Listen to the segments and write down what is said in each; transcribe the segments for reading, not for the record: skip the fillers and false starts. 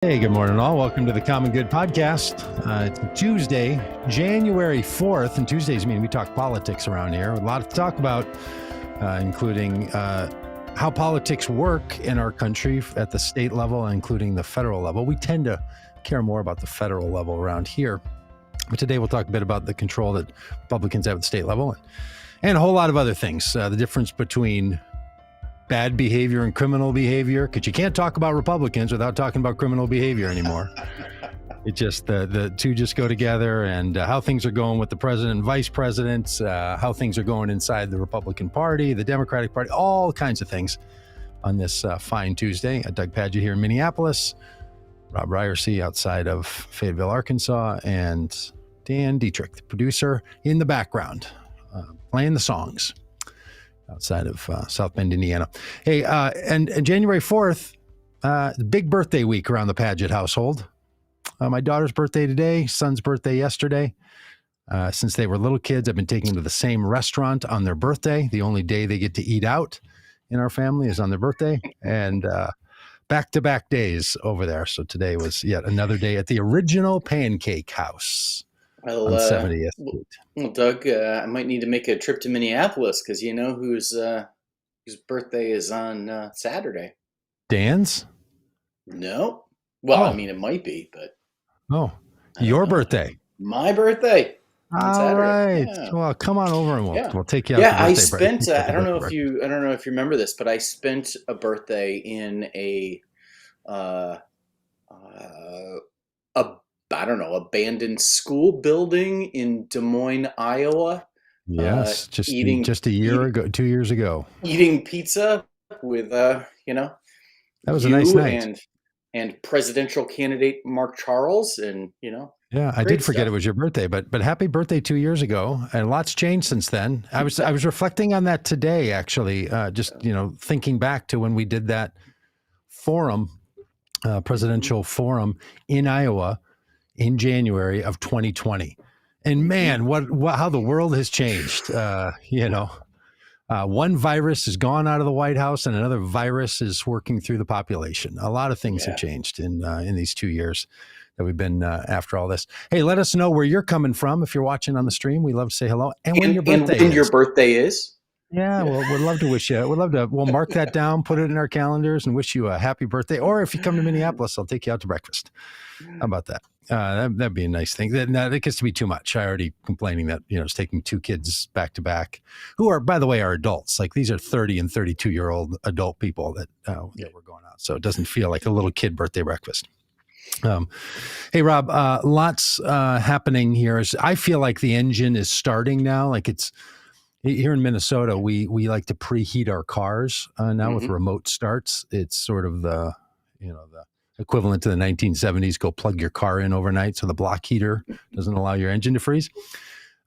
Hey, good morning, all. Welcome to the Common Good Podcast. It's Tuesday, January 4th, and Tuesdays mean we talk politics around here. A lot to talk about, including how politics work in our country at the state level, including the federal level. We tend to care more about the federal level around here. But today we'll talk a bit about the control that Republicans have at the state level and a whole lot of other things. The difference between bad behavior and criminal behavior, because you can't talk about Republicans without talking about criminal behavior anymore. It just, the two just go together, and how things are going with the president and vice presidents, how things are going inside the Republican Party, the Democratic Party, all kinds of things on this fine Tuesday. Doug Pagitt here in Minneapolis, Robb Ryerse outside of Fayetteville, Arkansas, and Dan Dietrich, the producer, in the background, playing the songs outside of South Bend, Indiana. Hey, and January 4th, big birthday week around the Pagitt household. My daughter's birthday today, son's birthday yesterday. Since they were little kids, I've been taking them to the same restaurant on their birthday. The only day they get to eat out in our family is on their birthday, and back-to-back days over there. So today was yet another day at the original Pancake House. Well, on 70th. Well, Doug, I might need to make a trip to Minneapolis because you know whose birthday is on Saturday. Dan's? No. Well, I mean, it might be, but. Oh, your birthday. My birthday. On Saturday. Right. Yeah. Well, come on over and we'll take you out. Yeah, I spent. I don't know if you remember this, but I spent a birthday in a abandoned school building in Des Moines, Iowa. Yes, just a year ago, 2 years ago. Eating pizza with, that was a nice night. And presidential candidate Mark Charles, and Yeah, I did forget it was your birthday, but happy birthday 2 years ago, and lots changed since then. I was reflecting on that today, actually, just thinking back to when we did that forum, presidential forum in Iowa in January of 2020. And man, how the world has changed. One virus has gone out of the White House and another virus is working through the population. A lot of things have changed in these 2 years that we've been after all this. Hey, let us know where you're coming from. If you're watching on the stream, we love to say hello. And when your birthday is. Yeah, well, we'd love to wish you. We'll mark that down, put it in our calendars, and wish you a happy birthday. Or if you come to Minneapolis, I'll take you out to breakfast. How about that? That'd be a nice thing. That gets to be too much. I already complaining that it's taking two kids back to back, who are, by the way, are adults. Like these are 30 and 32-year-old adult people that we're going out. So it doesn't feel like a little kid birthday breakfast. Hey, Robb, lots happening here. I feel like the engine is starting now. Like it's. Here in Minnesota, we like to preheat our cars now with remote starts. It's sort of the equivalent to the 1970s. Go plug your car in overnight so the block heater doesn't allow your engine to freeze.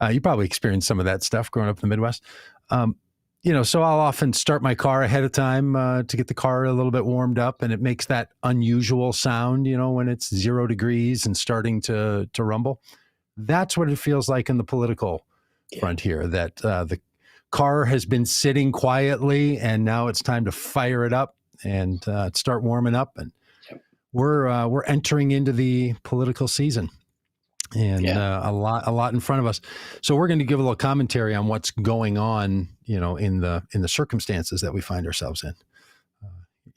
You probably experienced some of that stuff growing up in the Midwest. So I'll often start my car ahead of time to get the car a little bit warmed up, and it makes that unusual sound, when it's 0 degrees and starting to rumble. That's what it feels like in the political front here, that the car has been sitting quietly and now it's time to fire it up and start warming up, and we're entering into the political season, and a lot in front of us. So we're going to give a little commentary on what's going on in the circumstances that we find ourselves in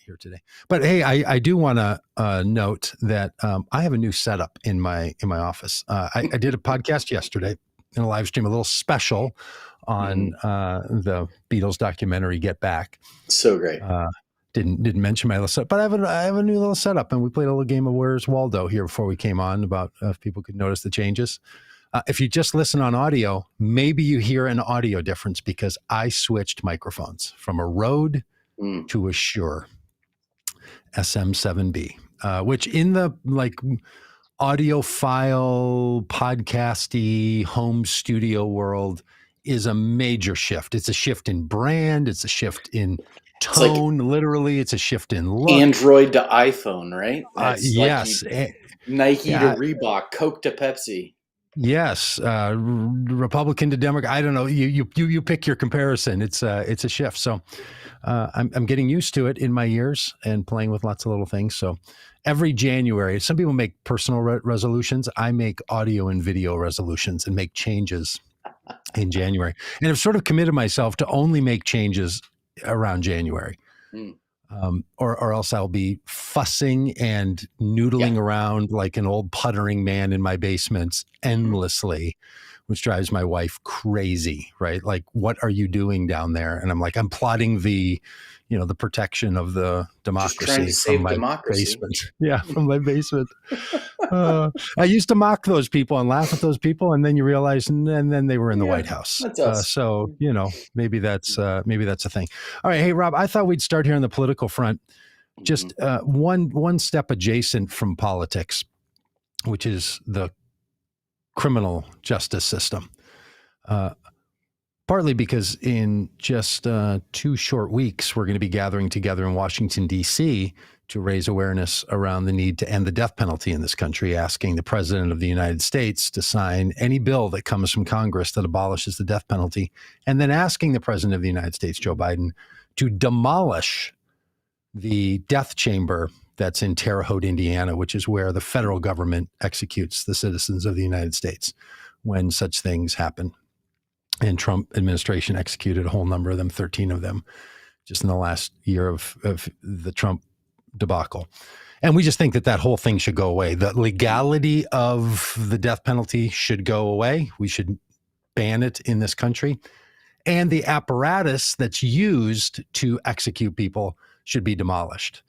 here today. But hey, I do want to note that I have a new setup in my office. I did a podcast yesterday in a live stream, a little special on the Beatles documentary Get Back. So great. Didn't mention my little setup, but I have a new little setup, and we played a little game of Where's Waldo here before we came on, about if people could notice the changes. If you just listen on audio, maybe you hear an audio difference because I switched microphones from a Rode to a Shure SM7B, which in the audiophile, podcasty, home studio world is a major shift. It's a shift in brand. It's a shift in tone. Literally, it's a shift in look. Android to iPhone, right? Yes. Nike to Reebok, Coke to Pepsi. Yes, Republican to Democrat. I don't know. You pick your comparison. It's a shift. So I'm getting used to it in my years and playing with lots of little things. So every January, some people make personal resolutions. I make audio and video resolutions and make changes in January. And I've sort of committed myself to only make changes around January. Mm. Or else I'll be fussing and noodling around like an old puttering man in my basement endlessly, which drives my wife crazy, right? Like, what are you doing down there? And I'm like, I'm plotting the protection of the Just trying democracy to from save my democracy. basement. Yeah, from my basement. I used to mock those people and laugh at those people, and then you realize, and then they were in the White House. That's us. So maybe that's a thing. All right, hey Rob, I thought we'd start here on the political front, just one step adjacent from politics, which is the criminal justice system. Partly because in just 2 short weeks, we're going to be gathering together in Washington, D.C. to raise awareness around the need to end the death penalty in this country, asking the President of the United States to sign any bill that comes from Congress that abolishes the death penalty, and then asking the President of the United States, Joe Biden, to demolish the death chamber that's in Terre Haute, Indiana, which is where the federal government executes the citizens of the United States when such things happen. And Trump administration executed a whole number of them, 13 of them, just in the last year of the Trump debacle. And we just think that whole thing should go away. The legality of the death penalty should go away. We should ban it in this country. And the apparatus that's used to execute people should be demolished.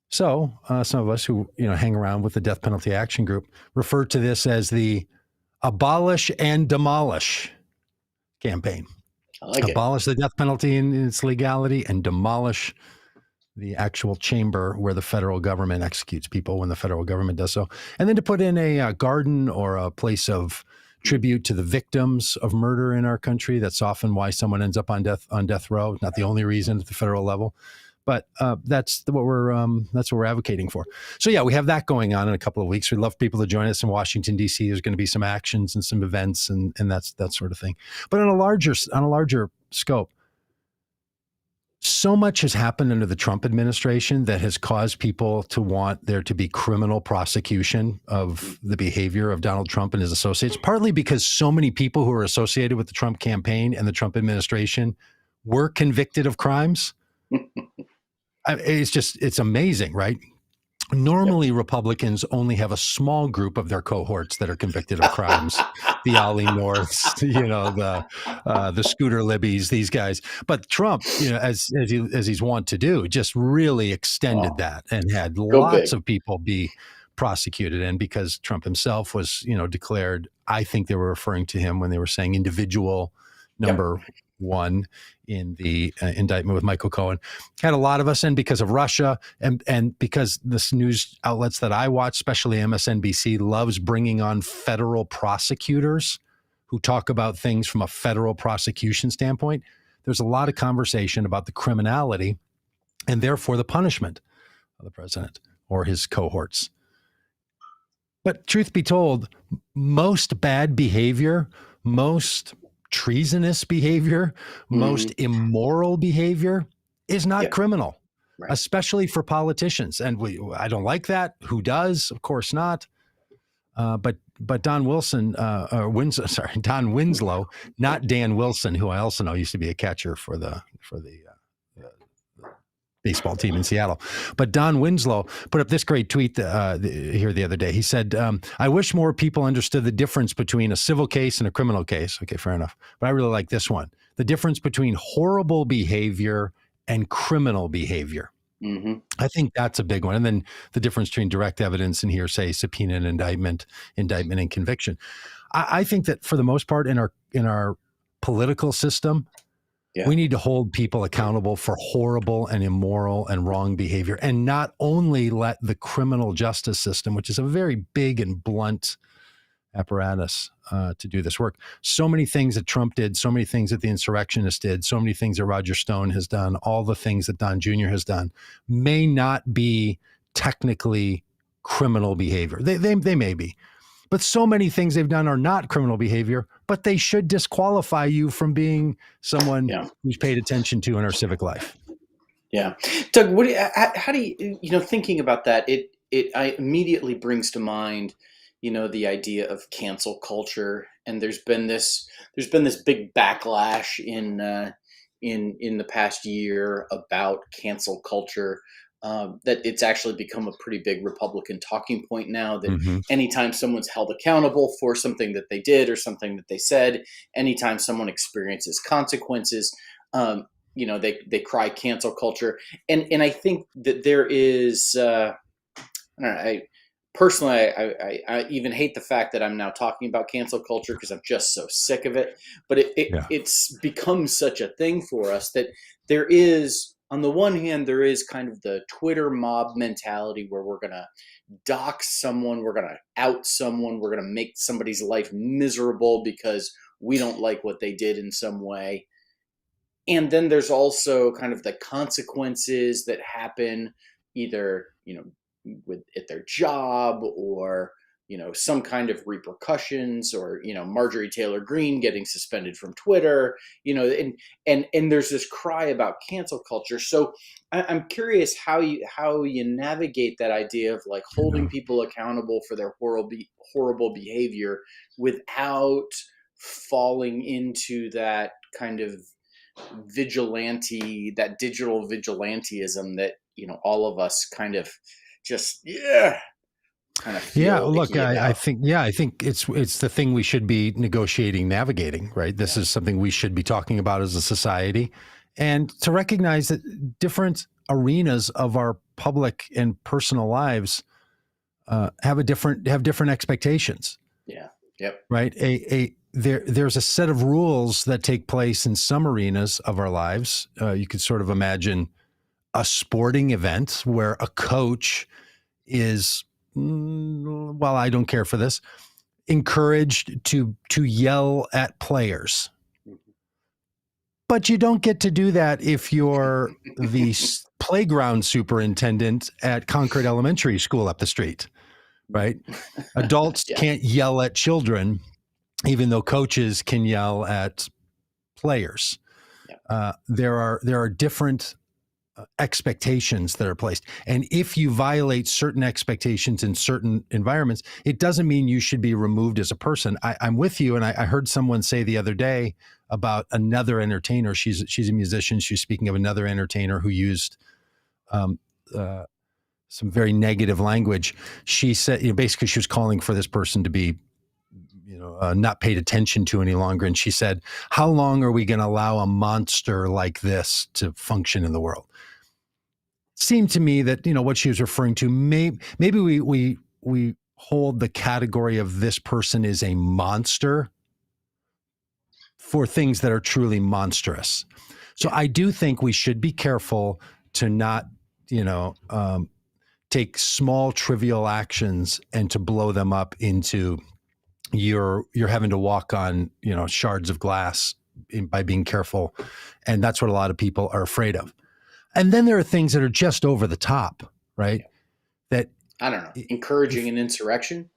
So some of us who hang around with the Death Penalty Action Group refer to this as the abolish and demolish campaign. I like abolish the death penalty in its legality and demolish the actual chamber where the federal government executes people when the federal government does so. And then to put in a garden or a place of tribute to the victims of murder in our country. That's often why someone ends up on death row. Not the only reason at the federal level. But that's what we're advocating for. So yeah, we have that going on in a couple of weeks. We'd love people to join us in Washington, D.C. There's going to be some actions and some events and that sort of thing. But on a larger scope, so much has happened under the Trump administration that has caused people to want there to be criminal prosecution of the behavior of Donald Trump and his associates, partly because so many people who are associated with the Trump campaign and the Trump administration were convicted of crimes. It's amazing, right? Normally, Republicans only have a small group of their cohorts that are convicted of crimes. The Ollie Norths, the Scooter Libbies, these guys. But Trump, as he's wont to do, just really extended that and had lots of people be prosecuted. And because Trump himself was, declared, I think they were referring to him when they were saying individual number one in the indictment with Michael Cohen, had a lot of us in because of Russia and because this news outlets that I watch, especially MSNBC, loves bringing on federal prosecutors who talk about things from a federal prosecution standpoint. There's a lot of conversation about the criminality and therefore the punishment of the president or his cohorts. But truth be told, most bad behavior, most treasonous behavior, most immoral behavior is not criminal, especially for politicians. And I don't like that. Who does? Of course not. But Don Winslow, not Dan Wilson, who I also know used to be a catcher for the baseball team in Seattle. But Don Winslow put up this great tweet here the other day. He said, I wish more people understood the difference between a civil case and a criminal case. Okay, fair enough. But I really like this one. The difference between horrible behavior and criminal behavior. Mm-hmm. I think that's a big one. And then the difference between direct evidence and hearsay, subpoena and indictment and conviction. I think that for the most part in our political system, we need to hold people accountable for horrible and immoral and wrong behavior, and not only let the criminal justice system, which is a very big and blunt apparatus to do this work. So many things that Trump did, so many things that the insurrectionists did, so many things that Roger Stone has done, all the things that Don Jr. has done may not be technically criminal behavior. They may be. But so many things they've done are not criminal behavior, but they should disqualify you from being someone who's paid attention to in our civic life. Yeah. Doug, how do you, thinking about that, I immediately brings to mind, the idea of cancel culture. And there's been this big backlash in the past year about cancel culture. That it's actually become a pretty big Republican talking point now, that anytime someone's held accountable for something that they did or something that they said, anytime someone experiences consequences, they cry cancel culture. And I think that there is, I don't know, I even hate the fact that I'm now talking about cancel culture because I'm just so sick of it. But it's become such a thing for us that there is, on the one hand, there is kind of the Twitter mob mentality where we're going to dox someone, we're going to out someone, we're going to make somebody's life miserable because we don't like what they did in some way. And then there's also kind of the consequences that happen either, at their job, or, some kind of repercussions, or, Marjorie Taylor Greene getting suspended from Twitter, and there's this cry about cancel culture. So I'm curious how you navigate that idea of like holding people accountable for their horrible behavior without falling into that kind of that digital vigilantism that all of us kind of just feel look, I think it's the thing we should be negotiating, navigating, right? This is something we should be talking about as a society, and to recognize that different arenas of our public and personal lives have different expectations. Right. There's a set of rules that take place in some arenas of our lives. You could sort of imagine a sporting event where a coach is, well, I don't care for this, encouraged to yell at players. But you don't get to do that if you're the playground superintendent at Concord Elementary School up the street, right? Adults can't yell at children, even though coaches can yell at players. There are different expectations that are placed. And if you violate certain expectations in certain environments, it doesn't mean you should be removed as a person. I'm with you. And I heard someone say the other day about another entertainer. She's a musician. She's speaking of another entertainer who used some very negative language. She said, basically she was calling for this person to be not paid attention to any longer. And she said, how long are we going to allow a monster like this to function in the world? It seemed to me that, what she was referring to, maybe we hold the category of this person is a monster for things that are truly monstrous. So I do think we should be careful to not, take small trivial actions and to blow them up into you're having to walk on, shards of glass by being careful. And that's what a lot of people are afraid of. And then there are things that are just over the top, right? That I don't know, encouraging an insurrection.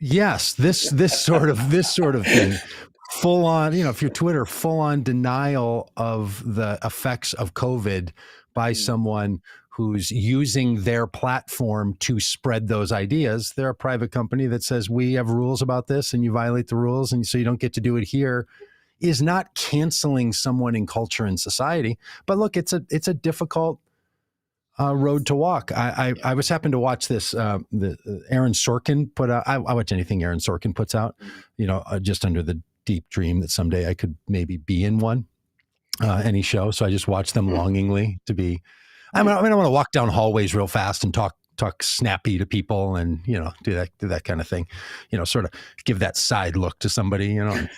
Yes. This sort of thing, full on, if you're Twitter, full on denial of the effects of COVID by someone who's using their platform to spread those ideas. They're a private company that says, we have rules about this and you violate the rules, and so you don't get to do it here, is not canceling someone in culture and society. But look, it's a difficult road to walk. I was happened to watch this, the Aaron Sorkin put out, I watch anything Aaron Sorkin puts out, just under the deep dream that someday I could maybe be in one, any show. So I just watch them longingly to be, I want to walk down hallways real fast and talk snappy to people and, do that kind of thing, sort of give that side look to somebody, and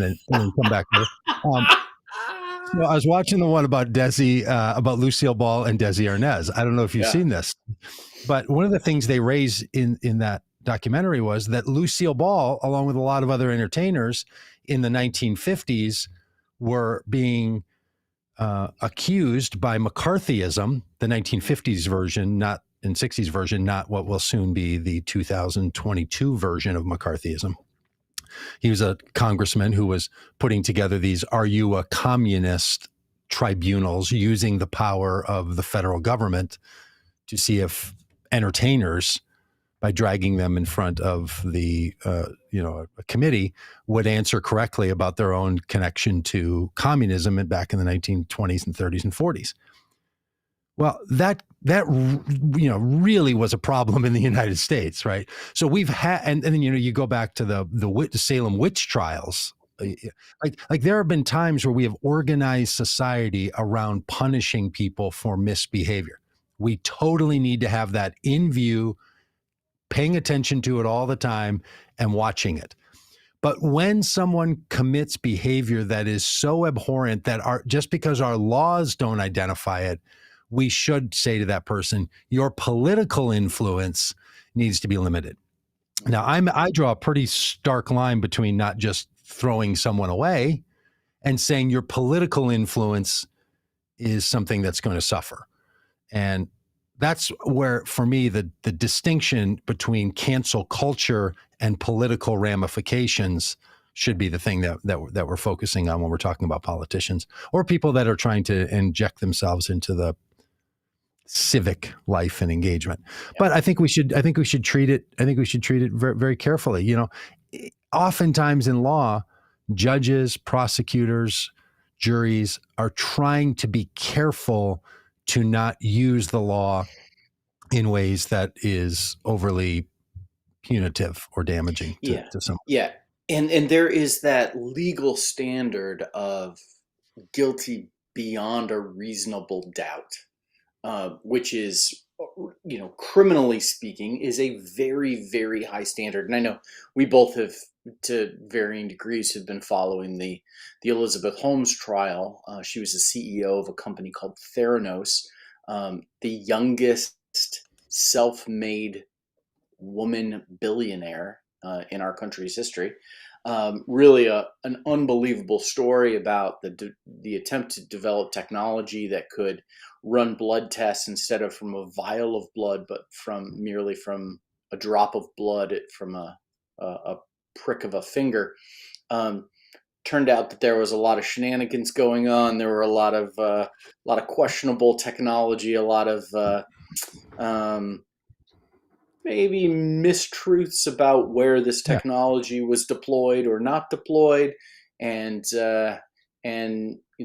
then come back. So I was watching the one about about Lucille Ball and Desi Arnaz. I don't know if you've seen this, but one of the things they raise in that documentary was that Lucille Ball, along with a lot of other entertainers in the 1950s, were being accused by McCarthyism, the 1950s version, not and 60s version, not what will soon be the 2022 version of McCarthyism. He was a congressman who was putting together these "Are you a communist?" tribunals using the power of the federal government to see if entertainers, by dragging them in front of the a committee, would answer correctly about their own connection to communism back in the 1920s and 30s and 40s. Well, that really was a problem in the United States, right? So we've had, and then you go back to the Salem witch trials. Like there have been times where we have organized society around punishing people for misbehavior. We totally need to have that in view, paying attention to it all the time and watching it. But when someone commits behavior that is so abhorrent that just because our laws don't identify it, we should say to that person, your political influence needs to be limited. Now, I draw a pretty stark line between not just throwing someone away and saying your political influence is something that's going to suffer. And that's where, for me, the distinction between cancel culture and political ramifications should be the thing that we're focusing on when we're talking about politicians or people that are trying to inject themselves into the civic life and engagement. But I think we should treat it very, very carefully. Oftentimes in law, judges, prosecutors, juries are trying to be careful to not use the law in ways that is overly punitive or damaging to someone. Yeah. And there is that legal standard of guilty beyond a reasonable doubt, which is, criminally speaking, is a very, very high standard. And I know we both have, to varying degrees, have been following the Elizabeth Holmes trial. She was the CEO of a company called Theranos, the youngest self-made woman billionaire in our country's history. Really an unbelievable story about the attempt to develop technology that could run blood tests instead of from a vial of blood, but merely from a drop of blood from a prick of a finger. Turned out that there was a lot of shenanigans going on. There were a lot of questionable technology, a lot of maybe mistruths about where this technology was deployed or not deployed, and the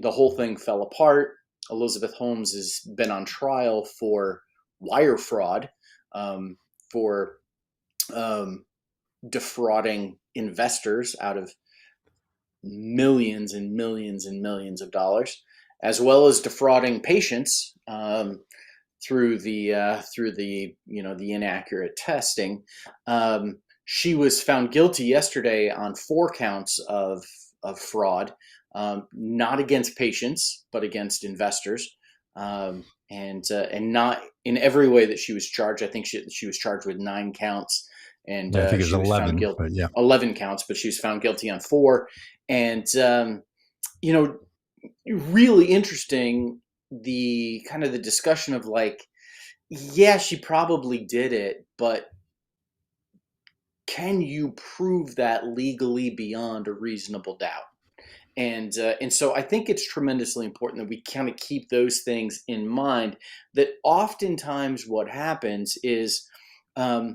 whole thing fell apart. Elizabeth Holmes has been on trial for wire fraud, for defrauding investors out of millions and millions and millions of dollars, as well as defrauding patients through the inaccurate testing. She was found guilty yesterday on 4 counts of fraud, not against patients but against investors, and not in every way that she was charged. I think she was charged with 9 counts, and I think it was she was 11, found guilty. but yeah, 11 counts, but she was found guilty on 4. And really interesting, the kind of the discussion of like, yeah, she probably did it, but can you prove that legally beyond a reasonable doubt? And so I think it's tremendously important that we kind of keep those things in mind. That oftentimes what happens is, that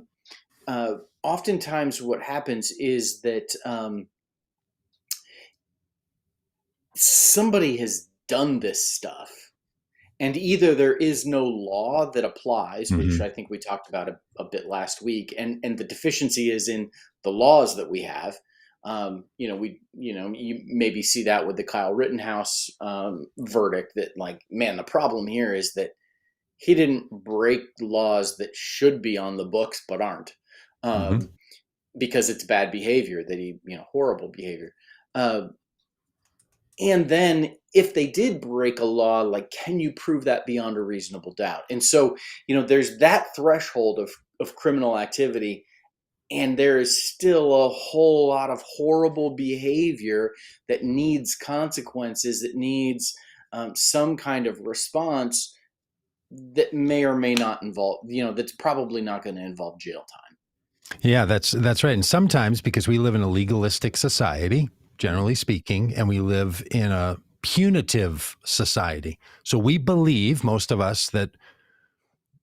somebody has done this stuff, and either there is no law that applies, which I think we talked about a bit last week, and the deficiency is in the laws that we have. You maybe see that with the Kyle Rittenhouse verdict, that like, man, the problem here is that he didn't break laws that should be on the books but aren't, because it's bad behavior that horrible behavior. And then if they did break a law, like, can you prove that beyond a reasonable doubt? And so, there's that threshold of criminal activity, and there is still a whole lot of horrible behavior that needs consequences, that needs some kind of response. that may or may not involve, that's probably not going to involve jail time. Yeah, that's right. And sometimes, because we live in a legalistic society, generally speaking, and we live in a punitive society. So we believe, most of us, that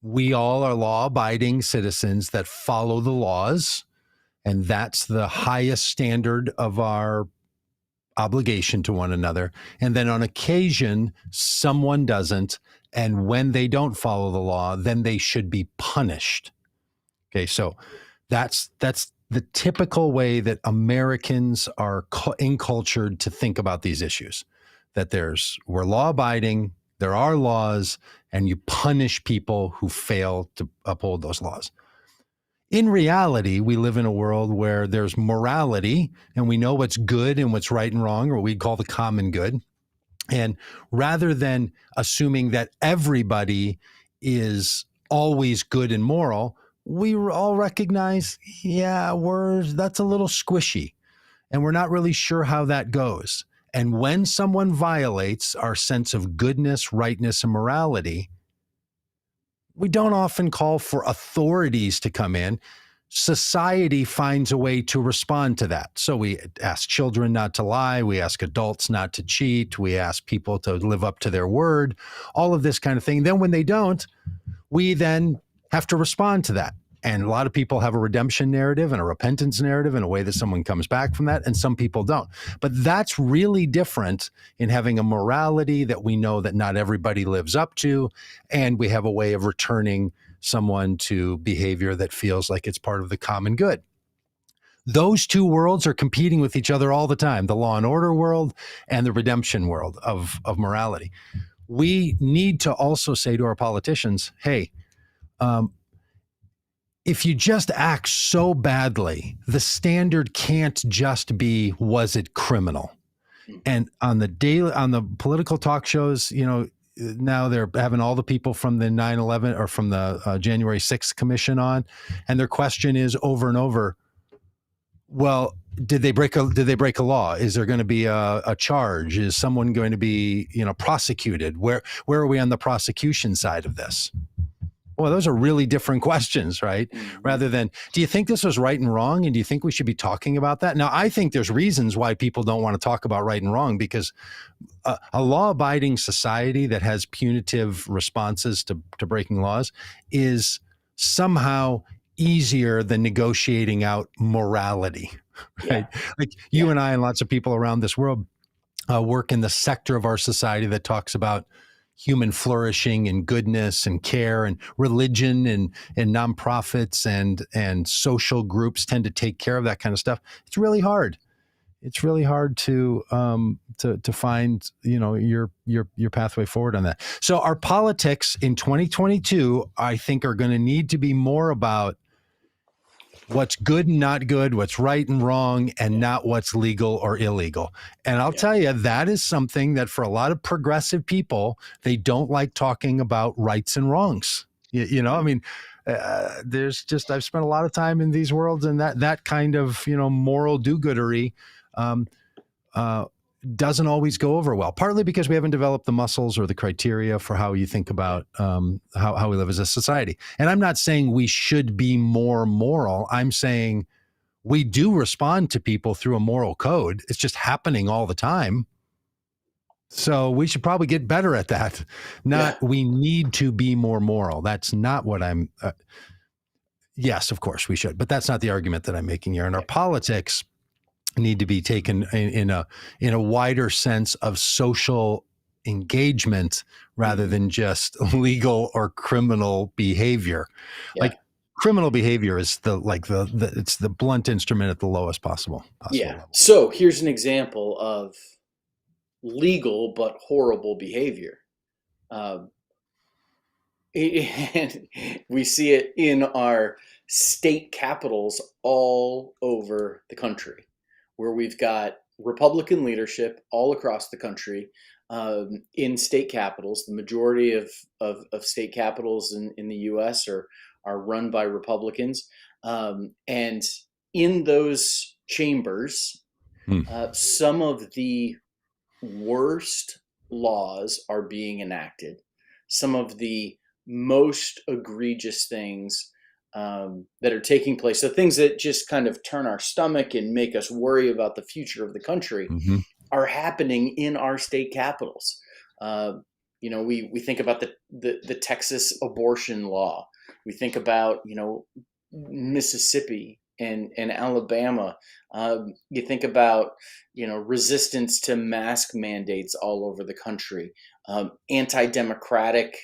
we all are law-abiding citizens that follow the laws, and that's the highest standard of our obligation to one another. And then on occasion, someone doesn't, and when they don't follow the law, then they should be punished. Okay, so that's the typical way that Americans are encultured to think about these issues. That we're law abiding, there are laws, and you punish people who fail to uphold those laws. In reality, we live in a world where there's morality, and we know what's good and what's right and wrong, or what we call the common good. And rather than assuming that everybody is always good and moral, we all recognize, that's a little squishy, and we're not really sure how that goes. And when someone violates our sense of goodness, rightness, and morality, we don't often call for authorities to come in. Society finds a way to respond to that. So we ask children not to lie. We ask adults not to cheat. We ask people to live up to their word, all of this kind of thing. Then when they don't, we then have to respond to that. And a lot of people have a redemption narrative and a repentance narrative in a way that someone comes back from that, and some people don't. But that's really different in having a morality that we know that not everybody lives up to, and we have a way of returning someone to behavior that feels like it's part of the common good. Those two worlds are competing with each other all the time, the law and order world and the redemption world of morality. We need to also say to our politicians, hey, if you just act so badly, the standard can't just be, was it criminal? And on the political talk shows, now they're having all the people from the 9/11 or from the January 6th commission on, and their question is over and over, well, did they break a law? Is there going to be a charge? Is someone going to be, prosecuted? Where are we on the prosecution side of this? Well, those are really different questions, right? Mm-hmm. Rather than, do you think this was right and wrong? And do you think we should be talking about that? Now, I think there's reasons why people don't want to talk about right and wrong, because a law-abiding society that has punitive responses to breaking laws is somehow easier than negotiating out morality, right? Yeah. Like you and I and lots of people around this world work in the sector of our society that talks about human flourishing and goodness and care, and religion and nonprofits and social groups tend to take care of that kind of stuff. It's really hard. It's really hard to find, your pathway forward on that. So our politics in 2022, I think, are going to need to be more about what's good and not good, what's right and wrong, and not what's legal or illegal. And I'll tell you, that is something that for a lot of progressive people, they don't like talking about rights and wrongs. I mean, I've spent a lot of time in these worlds, and that kind of, moral do-goodery doesn't always go over well, partly because we haven't developed the muscles or the criteria for how you think about how we live as a society. And I'm not saying we should be more moral. I'm saying we do respond to people through a moral code. It's just happening all the time. So we should probably get better at that. We need to be more moral. That's not what I'm... yes, of course we should. But that's not the argument that I'm making here. In our politics need to be taken in a wider sense of social engagement rather than just legal or criminal behavior. Yeah. Like criminal behavior is it's the blunt instrument at the lowest possible level. So here's an example of legal but horrible behavior. And we see it in our state capitals all over the country, where we've got Republican leadership all across the country in state capitals. The majority of state capitals in the U.S. are run by Republicans. And in those chambers, some of the worst laws are being enacted. Some of the most egregious things that are taking place, the things that just kind of turn our stomach and make us worry about the future of the country, Mm-hmm. are happening in our state capitals. We think about the Texas abortion law. We think about Mississippi and Alabama. You think about resistance to mask mandates all over the country, anti-democratic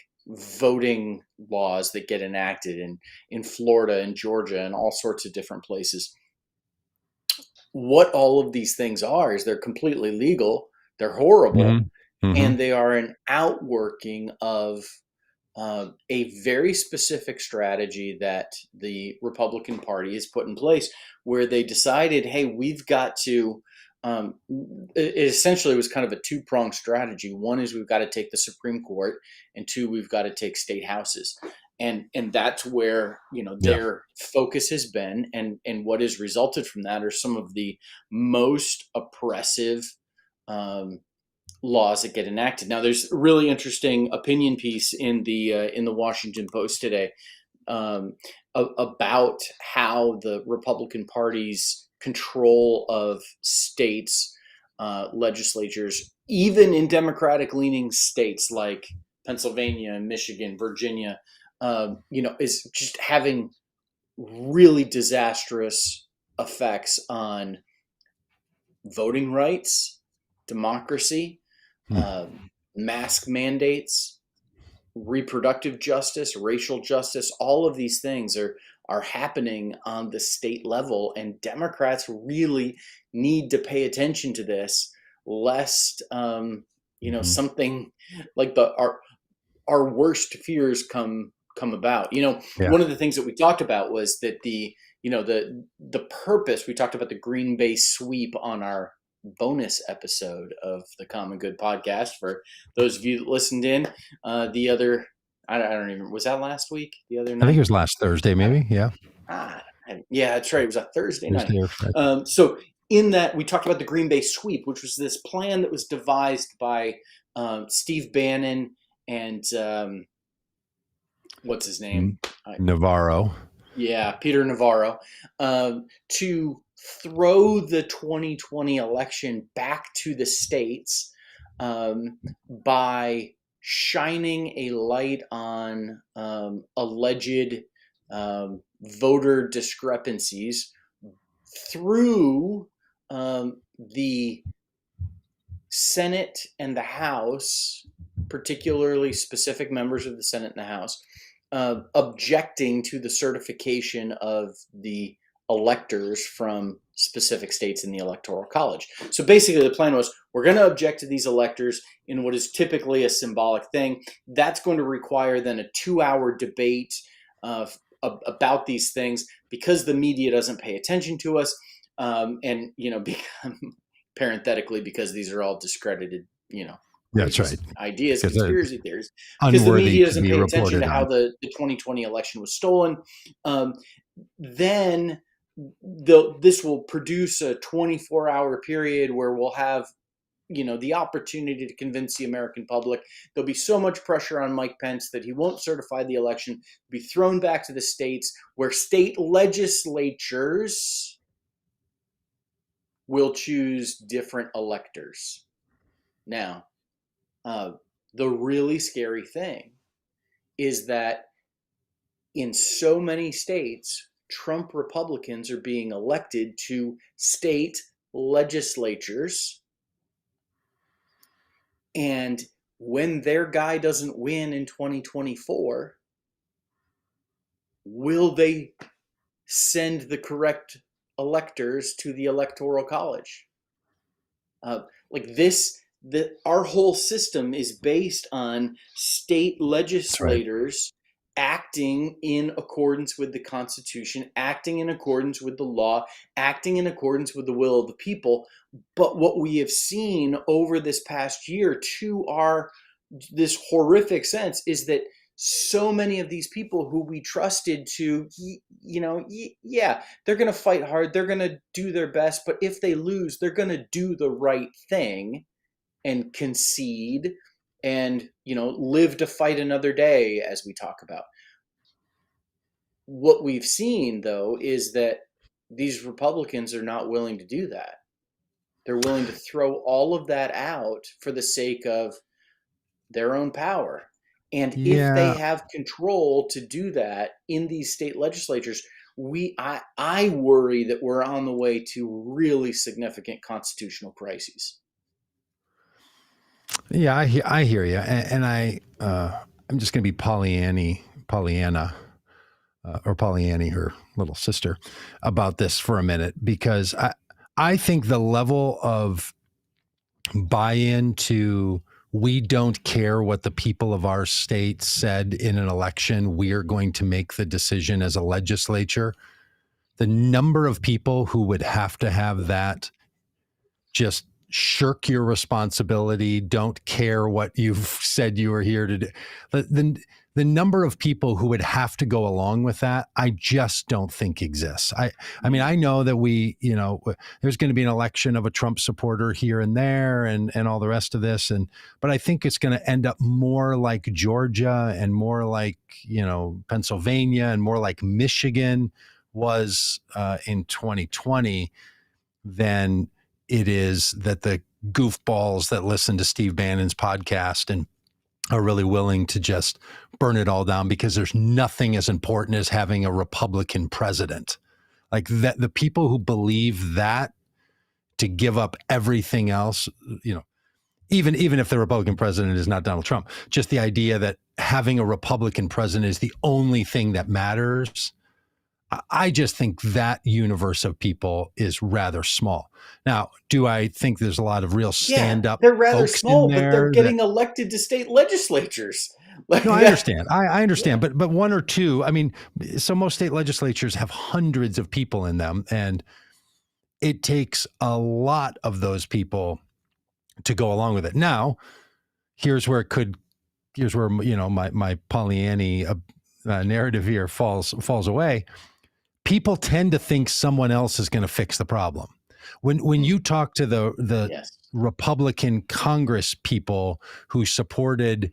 voting laws that get enacted in Florida and Georgia and all sorts of different places. What all of these things are is they're completely legal, they're horrible, Mm-hmm. Mm-hmm. and they are an outworking of a very specific strategy that the Republican Party has put in place, where they decided, hey, we've got to. It essentially was kind of a two-pronged strategy. One is we've got to take the Supreme Court, and two, we've got to take state houses, and that's where Yeah. their focus has been, and what has resulted from that are some of the most oppressive laws that get enacted. Now, there's a really interesting opinion piece in the Washington Post today about how the Republican Party's control of states' legislatures, even in Democratic-leaning states like Pennsylvania, Michigan, Virginia, is just having really disastrous effects on voting rights, democracy, mask mandates, reproductive justice, racial justice. All of these things are happening on the state level, and Democrats really need to pay attention to this, lest something like our worst fears come about. Yeah. One of the things that we talked about was that the purpose. We talked about the Green Bay sweep on our bonus episode of the Common Good podcast. For those of you that listened in, I don't even, was that last week? The other night? I think it was last Thursday, maybe. Yeah. Yeah, that's right. It was a Thursday night. Thursday or Friday. So in that, we talked about the Green Bay sweep, which was this plan that was devised by Steve Bannon and what's his name? Navarro. Yeah, Peter Navarro, to throw the 2020 election back to the states by shining a light on alleged voter discrepancies through the Senate and the House, particularly specific members of the Senate and the House, objecting to the certification of the electors from specific states in the Electoral College. So basically the plan was, we're going to object to these electors in what is typically a symbolic thing. That's going to require then a 2-hour debate about these things, because the media doesn't pay attention to us, and parenthetically, because these are all discredited, That's right. ideas, conspiracy theories, because the media doesn't pay attention to how the 2020 election was stolen. Then this will produce a 24-hour period where we'll have the opportunity to convince the American public. There'll be so much pressure on Mike Pence that he won't certify the election, be thrown back to the states, where state legislatures will choose different electors. Now, the really scary thing is that in so many states, Trump Republicans are being elected to state legislatures, and when their guy doesn't win in 2024, will they send the correct electors to the Electoral College? Our whole system is based on state legislators acting in accordance with the Constitution, acting in accordance with the law, acting in accordance with the will of the people. But what we have seen over this past year, to this horrific sense, is that so many of these people who we trusted to, they're going to fight hard, they're going to do their best, but if they lose, they're going to do the right thing and concede and, live to fight another day, as we talk about. What we've seen, though, is that these Republicans are not willing to do that. They're willing to throw all of that out for the sake of their own power. And if they Yeah. have control to do that in these state legislatures, I worry that we're on the way to really significant constitutional crises. Yeah, I hear you, and I'm just going to be Pollyanna, or Pollyanny, her little sister, about this for a minute, because I think the level of buy-in to we don't care what the people of our state said in an election, we're going to make the decision as a legislature. The number of people who would have to have that just shirk your responsibility, don't care what you've said you were here to do. The number of people who would have to go along with that, I just don't think exists. I mean, I know that there's going to be an election of a Trump supporter here and there and all the rest of this. But I think it's going to end up more like Georgia and more like, Pennsylvania and more like Michigan was in 2020 than it is that the goofballs that listen to Steve Bannon's podcast and are really willing to just burn it all down because there's nothing as important as having a Republican president. Like that, the people who believe that to give up everything else, even if the Republican president is not Donald Trump, just the idea that having a Republican president is the only thing that matters. I just think that universe of people is rather small. Now, do I think there's a lot of real stand-up they're rather folks small, in but they're there getting elected to state legislatures. No, I understand. I understand, but one or two. I mean, so most state legislatures have hundreds of people in them, and it takes a lot of those people to go along with it. Now, here's where my Pollyanny narrative here falls away. People tend to think someone else is going to fix the problem. When you talk to the Yes. Republican Congress people who supported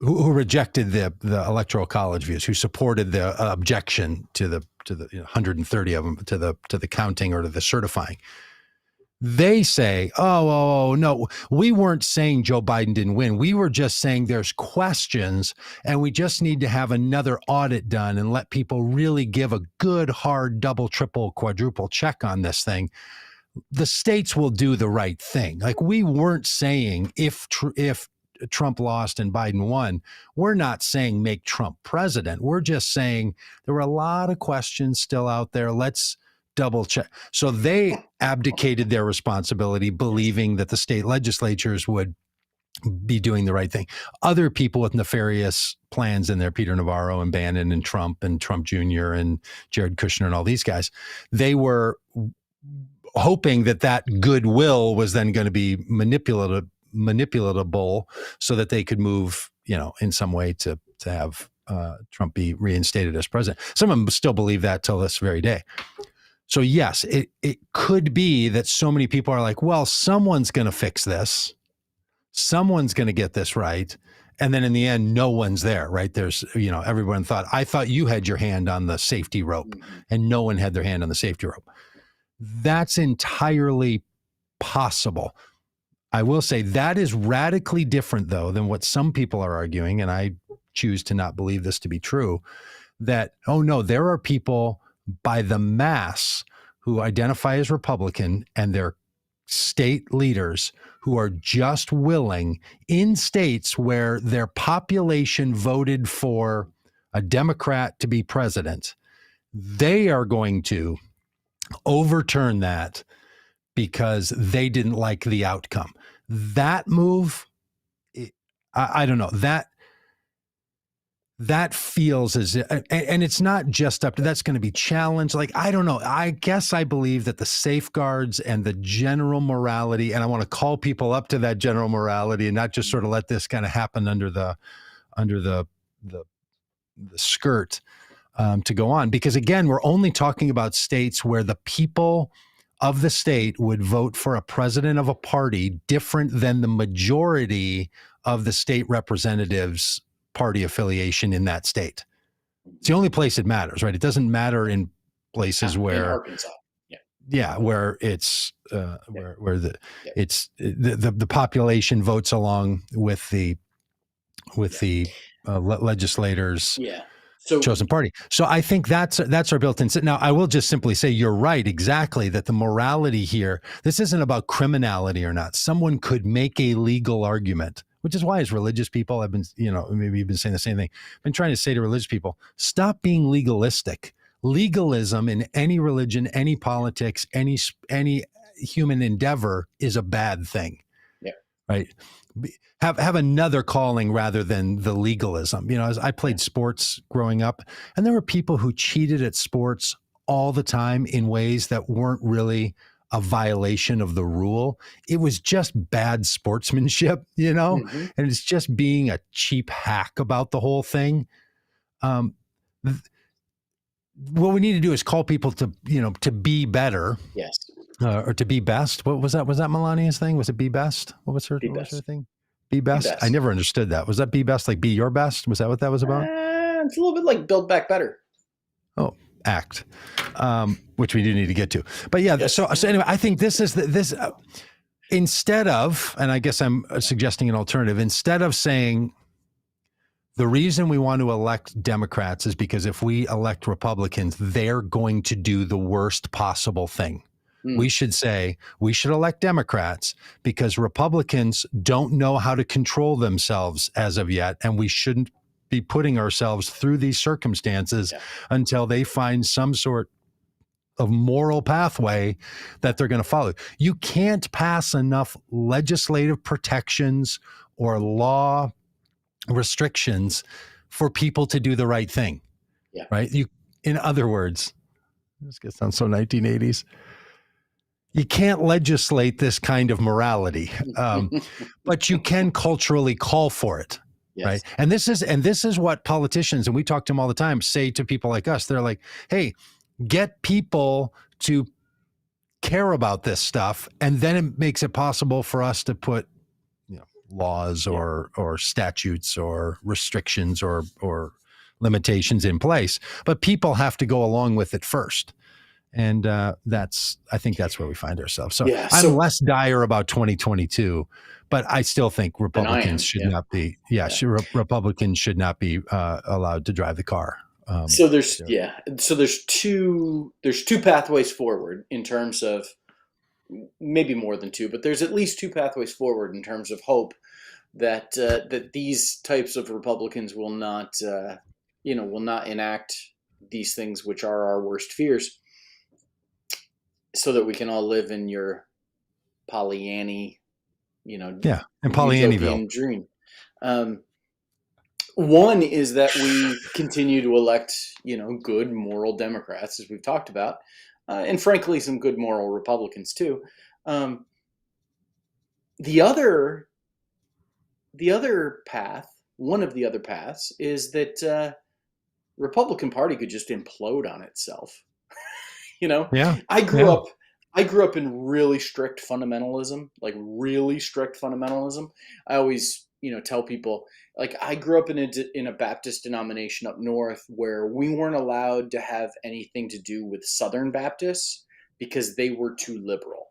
who rejected the electoral college views, who supported the objection to the 130 of them to the counting or to the certifying, they say, oh, no, we weren't saying Joe Biden didn't win. We were just saying there's questions and we just need to have another audit done and let people really give a good, hard, double, triple, quadruple check on this thing. The states will do the right thing. Like, we weren't saying if Trump lost and Biden won, we're not saying make Trump president. We're just saying there were a lot of questions still out there. Let's double check. So they abdicated their responsibility, believing that the state legislatures would be doing the right thing. Other people with nefarious plans in there, Peter Navarro and Bannon and Trump Jr. and Jared Kushner and all these guys, they were hoping that goodwill was then going to be manipulatable so that they could move, in some way to have Trump be reinstated as president. Some of them still believe that till this very day. So yes, it could be that so many people are like, well, someone's going to fix this. Someone's going to get this right. And then in the end, no one's there, right? There's, everyone I thought you had your hand on the safety rope, and no one had their hand on the safety rope. That's entirely possible. I will say that is radically different, though, than what some people are arguing. And I choose to not believe this to be true, that, oh no, there are people by the mass who identify as Republican and their state leaders who are just willing, in states where their population voted for a Democrat to be president, they are going to overturn that because they didn't like the outcome. That move, I don't know, that feels as, and it's not just up to, that's going to be challenged. Like, I don't know. I guess I believe that the safeguards and the general morality, and I want to call people up to that general morality and not just sort of let this kind of happen under the skirt, to go on. Because again, we're only talking about states where the people of the state would vote for a president of a party different than the majority of the state representatives' party affiliation in that state. It's the only place it matters, right? It doesn't matter in places in where Arkansas. where it's where the Yeah. it's the population votes along with the legislators' Yeah. So chosen party. So I think that's our built-in. Now, I will just simply say you're right, exactly, that the morality here, this isn't about criminality or not. Someone could make a legal argument, which is why as religious people, I've been, maybe you've been saying the same thing. I've been trying to say to religious people, stop being legalistic. Legalism in any religion, any politics, any human endeavor is a bad thing. Yeah. Right. Have another calling rather than the legalism. As I played sports growing up, and there were people who cheated at sports all the time in ways that weren't really a violation of the rule. It was just bad sportsmanship, Mm-hmm. and it's just being a cheap hack about the whole thing. What we need to do is call people to be better. Yes. Or to be best. What was that? Was that Melania's thing? Was it be best? What was her thing? Be best? Be best. I never understood that. Was that be best? Like be your best? Was that what that was about? It's a little bit like Build Back Better. Oh, ACT, which we do need to get to. But yeah, yes. So anyway, I think this is instead of, and I guess I'm suggesting an alternative, instead of saying the reason we want to elect Democrats is because if we elect Republicans, they're going to do the worst possible thing. We should say we should elect Democrats because Republicans don't know how to control themselves as of yet, and we shouldn't be putting ourselves through these circumstances until they find some sort of moral pathway that they're going to follow. You can't pass enough legislative protections or law restrictions for people to do the right thing. Yeah. Right. In other words, this gets sound so 1980s. You can't legislate this kind of morality, but you can culturally call for it. Yes. Right. And this is what politicians, and we talk to them all the time, say to people like us. They're like, hey, get people to care about this stuff. And then it makes it possible for us to put laws or statutes or restrictions or limitations in place. But people have to go along with it first. And I think that's where we find ourselves. So I'm less dire about 2022, but I still think Republicans should not be. Republicans should not be allowed to drive the car. So there's two pathways forward in terms of, maybe more than two, but there's at least two pathways forward in terms of hope that that these types of Republicans will not enact these things which are our worst fears, so that we can all live in your Pollyanny, and Pollyannyville dream. One is that we continue to elect, good moral Democrats, as we've talked about, and frankly, some good moral Republicans too. The other path, one of the other paths, is that Republican Party could just implode on itself. I grew up in really strict fundamentalism, I always, tell people, like, I grew up in a Baptist denomination up north where we weren't allowed to have anything to do with Southern Baptists because they were too liberal.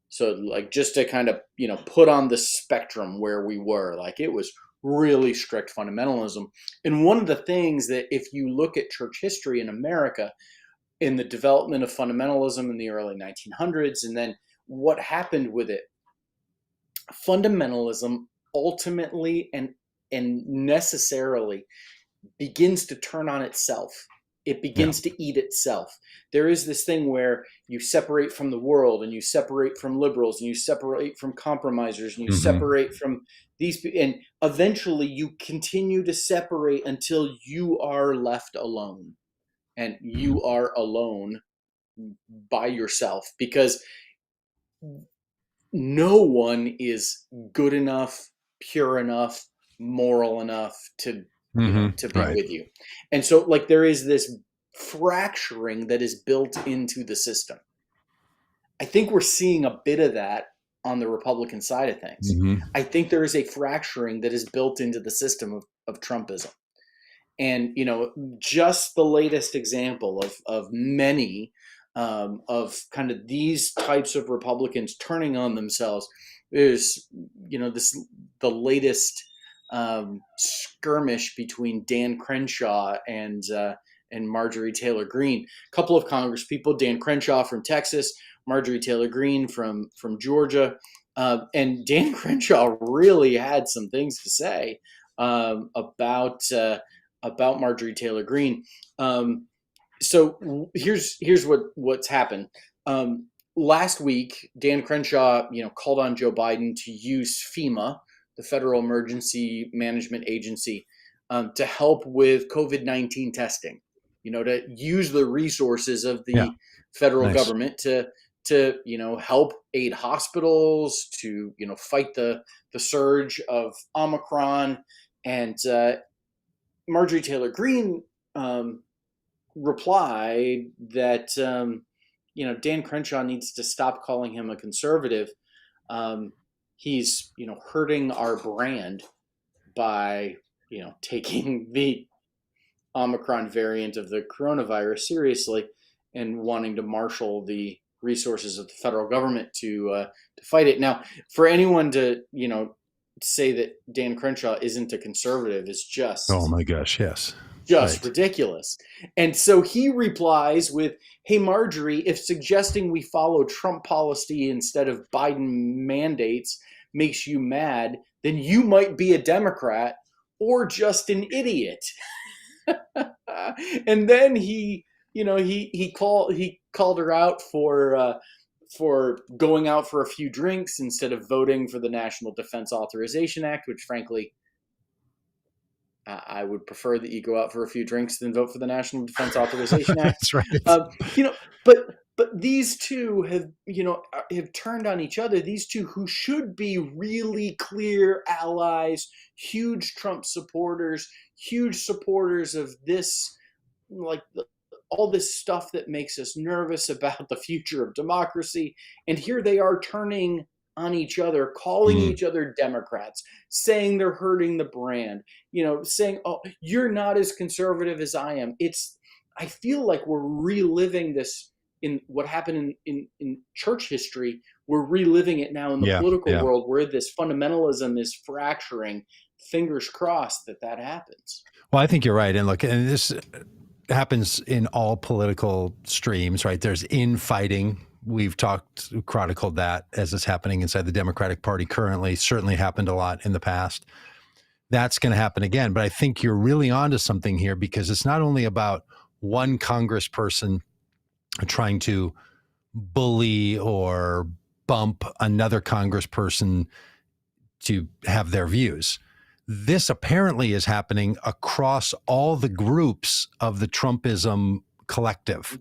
So, like, just to kind of, put on the spectrum where we were, like, it was really strict fundamentalism. And one of the things that, if you look at church history in America, in the development of fundamentalism in the early 1900s, and then what happened with it, fundamentalism ultimately and necessarily begins to turn on itself. It begins to eat itself. There is this thing where you separate from the world, and you separate from liberals, and you separate from compromisers, and you separate from these, and eventually you continue to separate until you are left alone. And you are alone by yourself, because no one is good enough, pure enough, moral enough to be with you. And so, like, there is this fracturing that is built into the system. I think we're seeing a bit of that on the Republican side of things. Mm-hmm. I think there is a fracturing that is built into the system of Trumpism. And, just the latest example of many of kind of these types of Republicans turning on themselves is, the latest skirmish between Dan Crenshaw and Marjorie Taylor Greene. A couple of Congress people, Dan Crenshaw from Texas, Marjorie Taylor Greene from Georgia. And Dan Crenshaw really had some things to say about Marjorie Taylor Greene. So here's what's happened. Last week, Dan Crenshaw, called on Joe Biden to use FEMA, the Federal Emergency Management Agency, to help with COVID-19 testing. To use the resources of the federal government to help aid hospitals, to fight the surge of Omicron. And Marjorie Taylor Greene replied that Dan Crenshaw needs to stop calling him a conservative. He's hurting our brand by taking the Omicron variant of the coronavirus seriously and wanting to marshal the resources of the federal government to fight it. Now, for anyone to say that Dan Crenshaw isn't a conservative is just, oh my gosh, yes, just ridiculous. And so he replies with, "Hey Marjorie, if suggesting we follow Trump policy instead of Biden mandates makes you mad, then you might be a Democrat or just an idiot." And then he called her out for going out for a few drinks instead of voting for the National Defense Authorization Act, which frankly, I would prefer that you go out for a few drinks than vote for the National Defense Authorization Act. That's right. But these two have turned on each other. These two who should be really clear allies, huge Trump supporters, huge supporters of this, all this stuff that makes us nervous about the future of democracy. And here they are turning on each other, calling each other Democrats, saying they're hurting the brand, saying, "Oh, you're not as conservative as I am." I feel like we're reliving this in what happened in church history. We're reliving it now in the political world, where this fundamentalism is fracturing. Fingers crossed that happens. Well, I think you're right. And look, and this happens in all political streams, right? There's infighting. We've chronicled that as it's happening inside the Democratic Party currently. Certainly happened a lot in the past. That's going to happen again. But I think you're really onto something here, because it's not only about one congressperson trying to bully or bump another congressperson to have their views. This apparently is happening across all the groups of the Trumpism collective.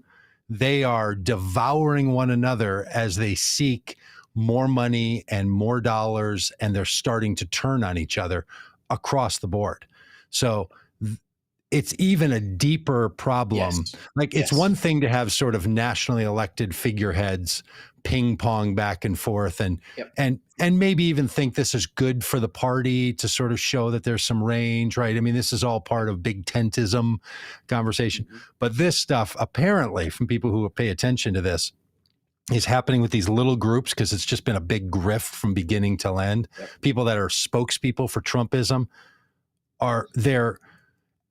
They are devouring one another as they seek more money and more dollars, and they're starting to turn on each other across the board. So it's even a deeper problem. Yes. It's one thing to have sort of nationally elected figureheads ping pong back and forth and maybe even think this is good for the party to sort of show that there's some range, right? I mean, this is all part of big tentism conversation. Mm-hmm. But this stuff, apparently, from people who pay attention to this, is happening with these little groups, because it's just been a big grift from beginning till end. Yep. People that are spokespeople for Trumpism are there.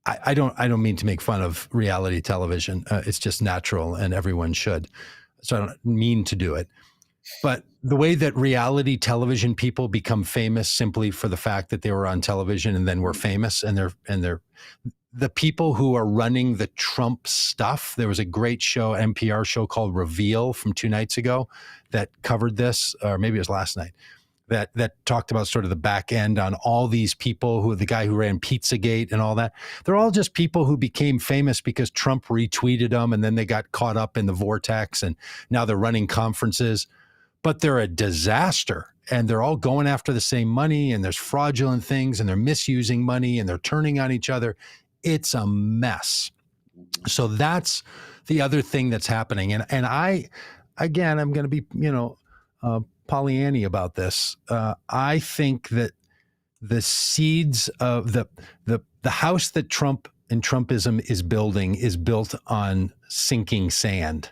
I don't mean to make fun of reality television. It's just natural, and everyone should. So I don't mean to do it. But the way that reality television people become famous simply for the fact that they were on television and then were famous, and they're the people who are running the Trump stuff. There was a great show, NPR show called Reveal from 2 nights ago that covered this, or maybe it was last night, that talked about sort of the back end on all these people, the guy who ran Pizzagate and all that. They're all just people who became famous because Trump retweeted them, and then they got caught up in the vortex, and now they're running conferences. But they're a disaster, and they're all going after the same money, and there's fraudulent things, and they're misusing money, and they're turning on each other. It's a mess. So that's the other thing that's happening. And again, I'm going to be, Pollyanny about this. I think that the seeds of the house that Trump and Trumpism is building is built on sinking sand,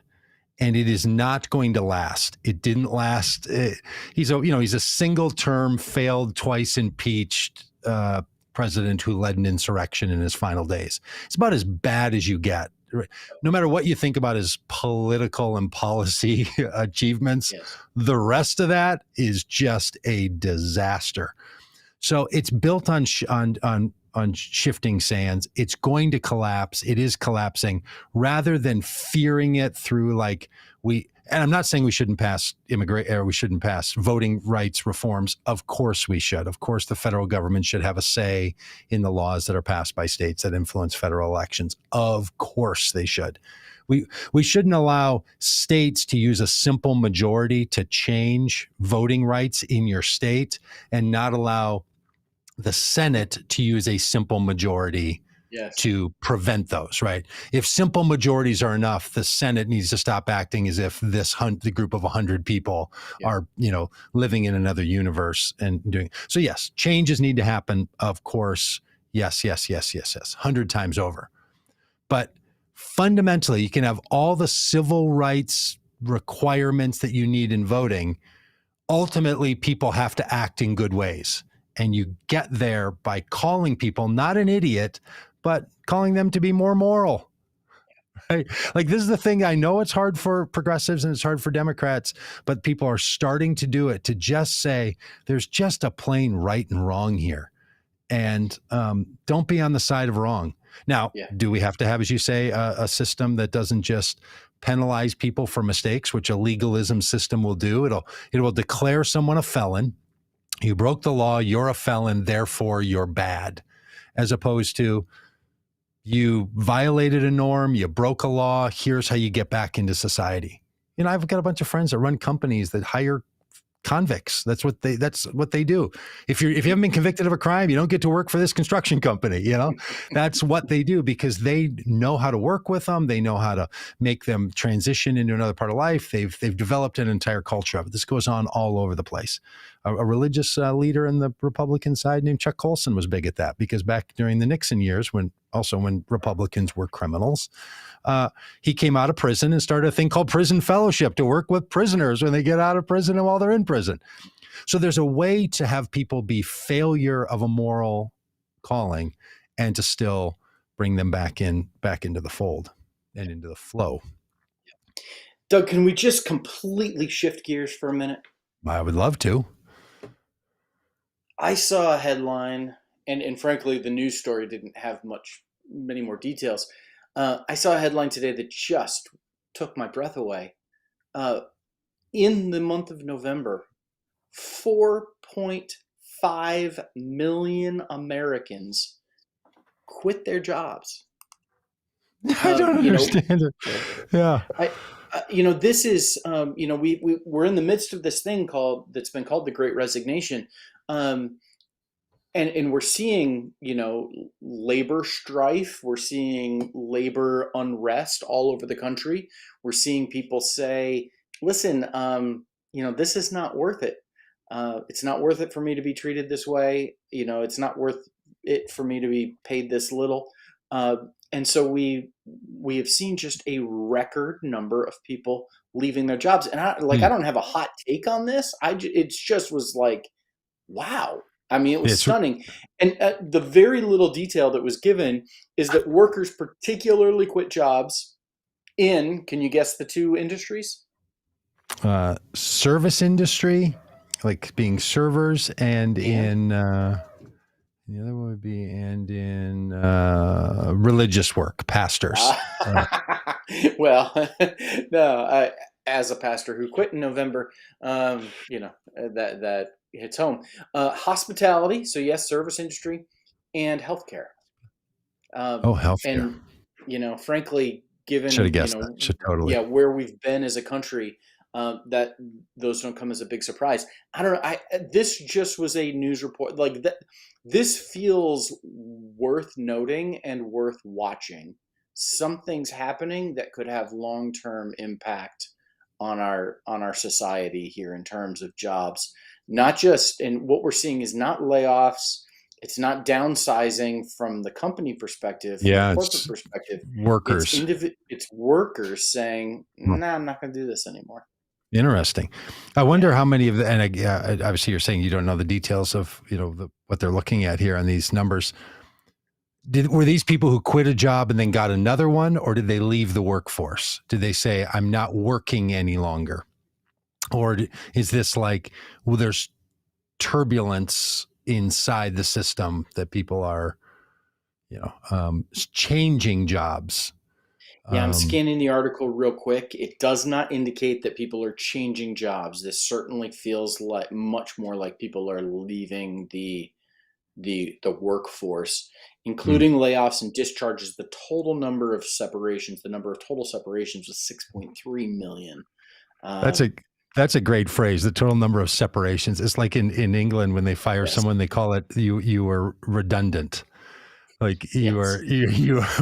and it is not going to last. It didn't last. He's a single term, failed, twice impeached president who led an insurrection in his final days. It's about as bad as you get. No matter what you think about his political and policy achievements, Yes. the rest of that is just a disaster. So it's built on shifting sands. It's going to collapse. It is collapsing. Rather than fearing it through and I'm not saying we shouldn't pass we shouldn't pass voting rights reforms. Of course we should. Of course the federal government should have a say in the laws that are passed by states that influence federal elections. Of course they should. We shouldn't allow states to use a simple majority to change voting rights in your state and not allow the Senate to use a simple majority to prevent those, right? If simple majorities are enough, the Senate needs to stop acting as if the group of 100 people are, living in another universe and doing. So yes, changes need to happen. Of course. Yes. 100 times over. But fundamentally, you can have all the civil rights requirements that you need in voting. Ultimately, people have to act in good ways. And you get there by calling people not an idiot, but calling them to be more moral. Right? Like, this is the thing. I know it's hard for progressives and it's hard for Democrats, but people are starting to do it, to just say there's just a plain right and wrong here. And don't be on the side of wrong. Now, do we have to have, as you say, a system that doesn't just penalize people for mistakes, which a legalism system will do? It will declare someone a felon. You broke the law, you're a felon, therefore you're bad. As opposed to, you violated a norm, you broke a law, here's how you get back into society. I've got a bunch of friends that run companies that hire convicts. That's what they do. If you haven't been convicted of a crime, you don't get to work for this construction company. That's what they do, because they know how to work with them. They know how to make them transition into another part of life. They've developed an entire culture of it. This goes on all over the place. A religious leader in the Republican side named Chuck Colson was big at that, because back during the Nixon years, when Republicans were criminals, he came out of prison and started a thing called prison fellowship to work with prisoners when they get out of prison and while they're in prison. So there's a way to have people be failure of a moral calling and to still bring them back into the fold and into the flow. Doug, can we just completely shift gears for a minute? I would love to. I saw a headline, and frankly, the news story didn't have many more details. I saw a headline today that just took my breath away. In the month of November, 4.5 million Americans quit their jobs. I don't understand it. Yeah. This is, we're in the midst of this thing that's been called the Great Resignation. And we're seeing, labor strife. We're seeing labor unrest all over the country. We're seeing people say, listen, this is not worth it. It's not worth it for me to be treated this way. It's not worth it for me to be paid this little. And so we have seen just a record number of people leaving their jobs. And I don't have a hot take on this. It just was like, wow. I mean, it was stunning. And the very little detail that was given is that workers particularly quit jobs in, can you guess the two industries? Service industry, like being servers, and in the other one would be in religious work, pastors. Well, no, as a pastor who quit in November, that hits home. Hospitality, so yes, service industry, and healthcare. Healthcare. And frankly, given should have guessed that. Should totally. Where we've been as a country, that those don't come as a big surprise. I don't know. This just was a news report like that. This feels worth noting and worth watching. Something's happening that could have long-term impact on our society here in terms of jobs. Not just, and what we're seeing is not layoffs. It's not downsizing from the company perspective, from the Yeah, corporate it's perspective. workers. It's workers saying, "Nah, I'm not going to do this anymore." Interesting. I Yeah, wonder how many of the, and obviously you're saying you don't know the details of, what they're looking at here on these numbers. Were these people who quit a job and then got another one, or did they leave the workforce? Did they say, I'm not working any longer? Or is this like, well, there's turbulence inside the system that people are, changing jobs? yeah. I'm Um, scanning the article real quick. It does not indicate that people are changing jobs. This certainly feels like much more like people are leaving the workforce, hmm. including layoffs and discharges. The total number of separations, the number of total separations was 6.3 million. That's a Um, that's a great phrase. The total number of separations. It's like in England when they fire yes, someone, they call it you were redundant. Like yes,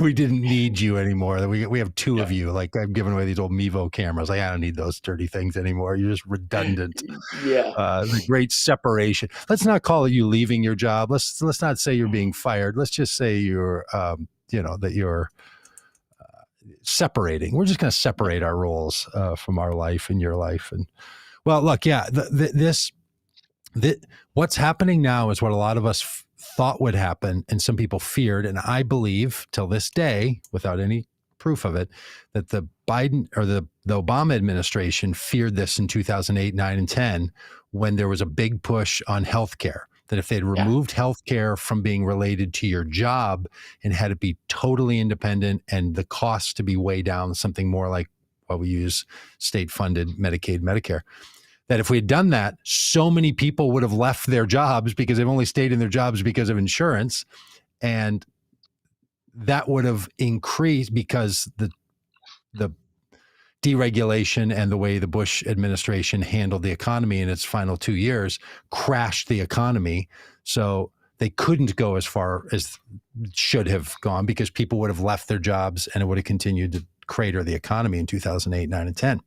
we didn't need you anymore. We have two of yeah, you. Like I'm giving away these old Mevo cameras. Like I don't need those dirty things anymore. You're just redundant. yeah, The great separation. Let's not call it you leaving your job. Let's not say you're being fired. Let's just say you're that you're separating. We're just going to yeah, separate our roles from our life and your life. And well, look, yeah, what's happening now is what a lot of us thought would happen and some people feared. And I believe till this day, without any proof of it, that the Biden or the Obama administration feared this in 2008, 9, and 10, when there was a big push on healthcare. That if they'd yeah, removed healthcare from being related to your job and had it be totally independent and the costs to be way down, something more like what we use state funded Medicaid, Medicare, that if we had done that, so many people would have left their jobs because they've only stayed in their jobs because of insurance. And that would have increased because the deregulation and the way the Bush administration handled the economy in its final 2 years crashed the economy. So they couldn't go as far as should have gone because people would have left their jobs and it would have continued to crater the economy in 2008, 9, and 10.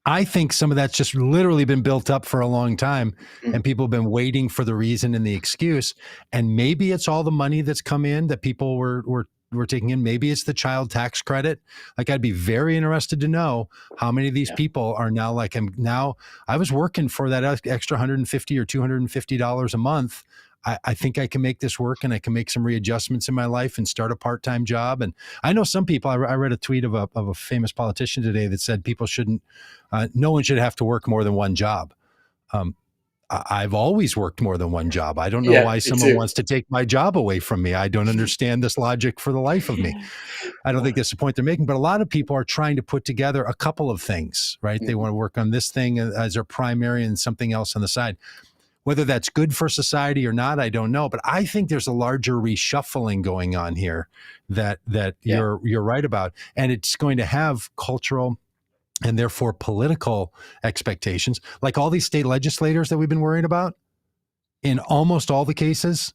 I think some of that's just literally been built up for a long time mm, and people have been waiting for the reason and the excuse. And maybe it's all the money that's come in that people were taking in. Maybe it's the child tax credit. Like I'd be very interested to know how many of these yeah, people are now like, I was working for that extra $150 or $250 a month. I think I can make this work and I can make some readjustments in my life and start a part-time job. And I know some people, I read a tweet of a famous politician today that said people shouldn't, no one should have to work more than one job. Um, I've always worked more than one job. I don't know yeah. why Me someone too. wants to take my job away from me. I don't understand this logic for the life of me. I don't think that's the point they're making, but a lot of people are trying to put together a couple of things, right? They Mhm. want to work on this thing as their primary and something else on the side. Whether that's good for society or not, I don't know. But I think there's a larger reshuffling going on here that Yeah, you're right about, and it's going to have cultural and therefore political expectations. Like all these state legislators that we've been worrying about, in almost all the cases,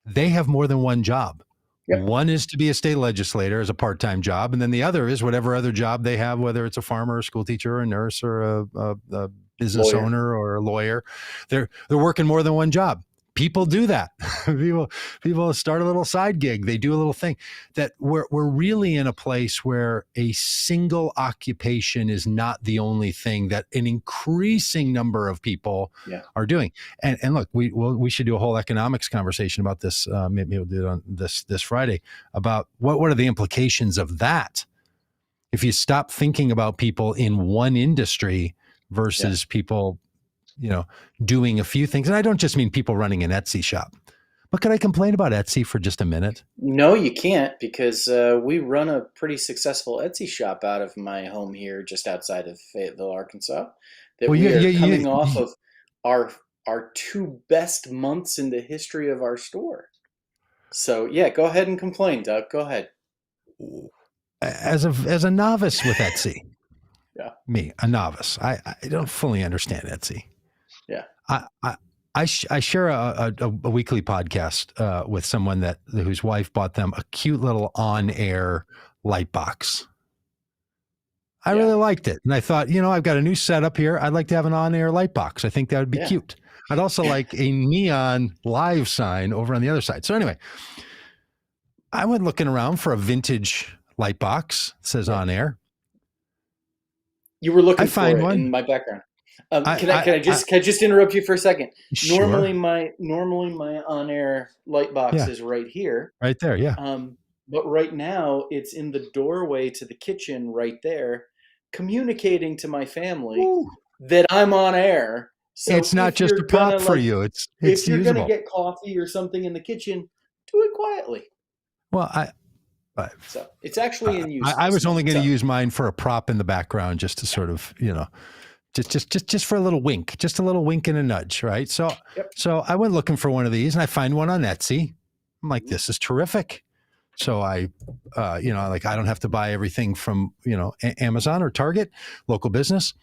they have more than one job. yep. One is to be a state legislator as a part-time job, and then the other is whatever other job they have, whether it's a farmer, a school teacher, or a nurse, or a business Lawyer. owner, or a lawyer. They're working more than one job. People do that. people start a little side gig. They do a little thing. That we're really in a place where a single occupation is not the only thing that an increasing number of people Yeah, are doing. And look, we should do a whole economics conversation about this. Maybe we'll do it on this Friday about what are the implications of that. If you stop thinking about people in one industry yeah. versus people, doing a few things, and I don't just mean people running an Etsy shop. But could I complain about Etsy for just a minute? No, you can't because we run a pretty successful Etsy shop out of my home here, just outside of Fayetteville, Arkansas. That Well, we are you, coming off of our our two best months in the history of our store. So yeah, go ahead and complain, Doug. Go ahead. as a novice with Etsy, Yeah, me, a novice, I don't fully understand Etsy. yeah. I I I share a weekly podcast with someone whose wife bought them a cute little on-air light box. I Yeah. really liked it. And I thought, I've got a new setup here. I'd like to have an on-air light box. I think that would be Yeah. cute. I'd also like a neon live sign over on the other side. So anyway, I went looking around for a vintage light box. It says on air. You were looking I for find it one. in my background. I, Can I I, just interrupt you for a second? sure. Normally my on-air light box Yeah. is right here. Right there. Yeah. But right now it's in the doorway to the kitchen right there, communicating to my family Ooh. that I'm on air. So It's not if just you're a prop gonna for you. It's if you're gonna usable. get coffee or something in the kitchen, do it quietly. Well, So it's actually in use. I was this only month. going to So, use mine for a prop in the background, just to sort of, just for a little wink, just a little wink and a nudge, right? So, Yep. so I went looking for one of these, and I find one on Etsy. I'm like, this is terrific. So I don't have to buy everything from Amazon or Target, local business,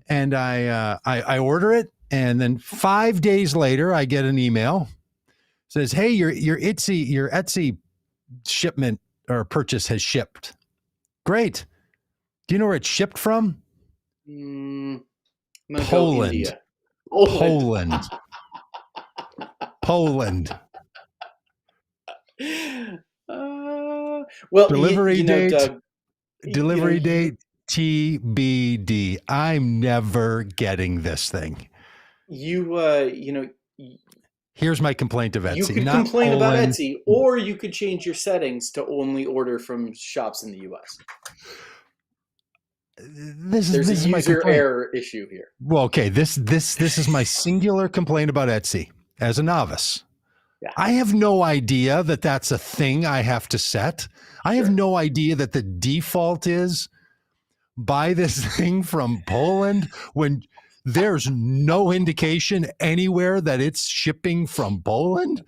and I order it, and then 5 days later I get an email says, hey, your Etsy shipment or purchase has shipped. Great. Do you know where it's shipped from? I'm gonna Poland. go India. Poland. Well, Delivery date. Doug, Delivery date TBD. I'm never getting this thing. Here's my complaint of Etsy. You could Not complain about Poland. Etsy, or you could change your settings to only order from shops in the U.S. There's a user error issue here. Well, okay. This is my singular complaint about Etsy as a novice. Yeah. I have no idea that that's a thing I have to set. I have no idea that the default is buy this thing from Poland when there's no indication anywhere that it's shipping from Poland.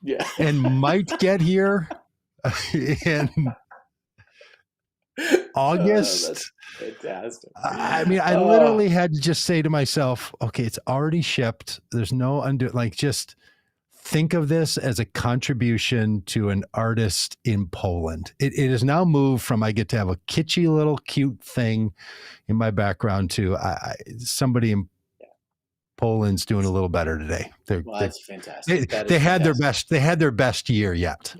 Yeah. And might get here in August. That's fantastic. I mean, I literally had to just say to myself, okay, it's already shipped. There's no just think of this as a contribution to an artist in Poland. It is now moved from I get to have a kitschy little cute thing in my background to somebody in Poland's doing a little better today. That's fantastic. They had their best. They had their best year yet.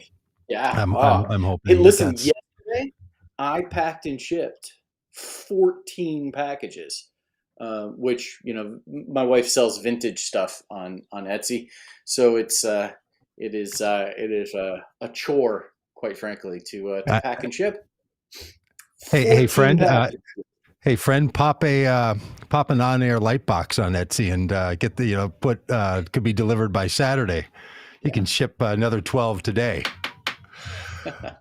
Yeah, I'm hoping. Hey, listen, yesterday I packed and shipped 14 packages. Which my wife sells vintage stuff on Etsy, so it is a chore, quite frankly, to pack and ship. Hey friend, pop an on-air light box on Etsy and get the could be delivered by Saturday. You can ship another 12 today.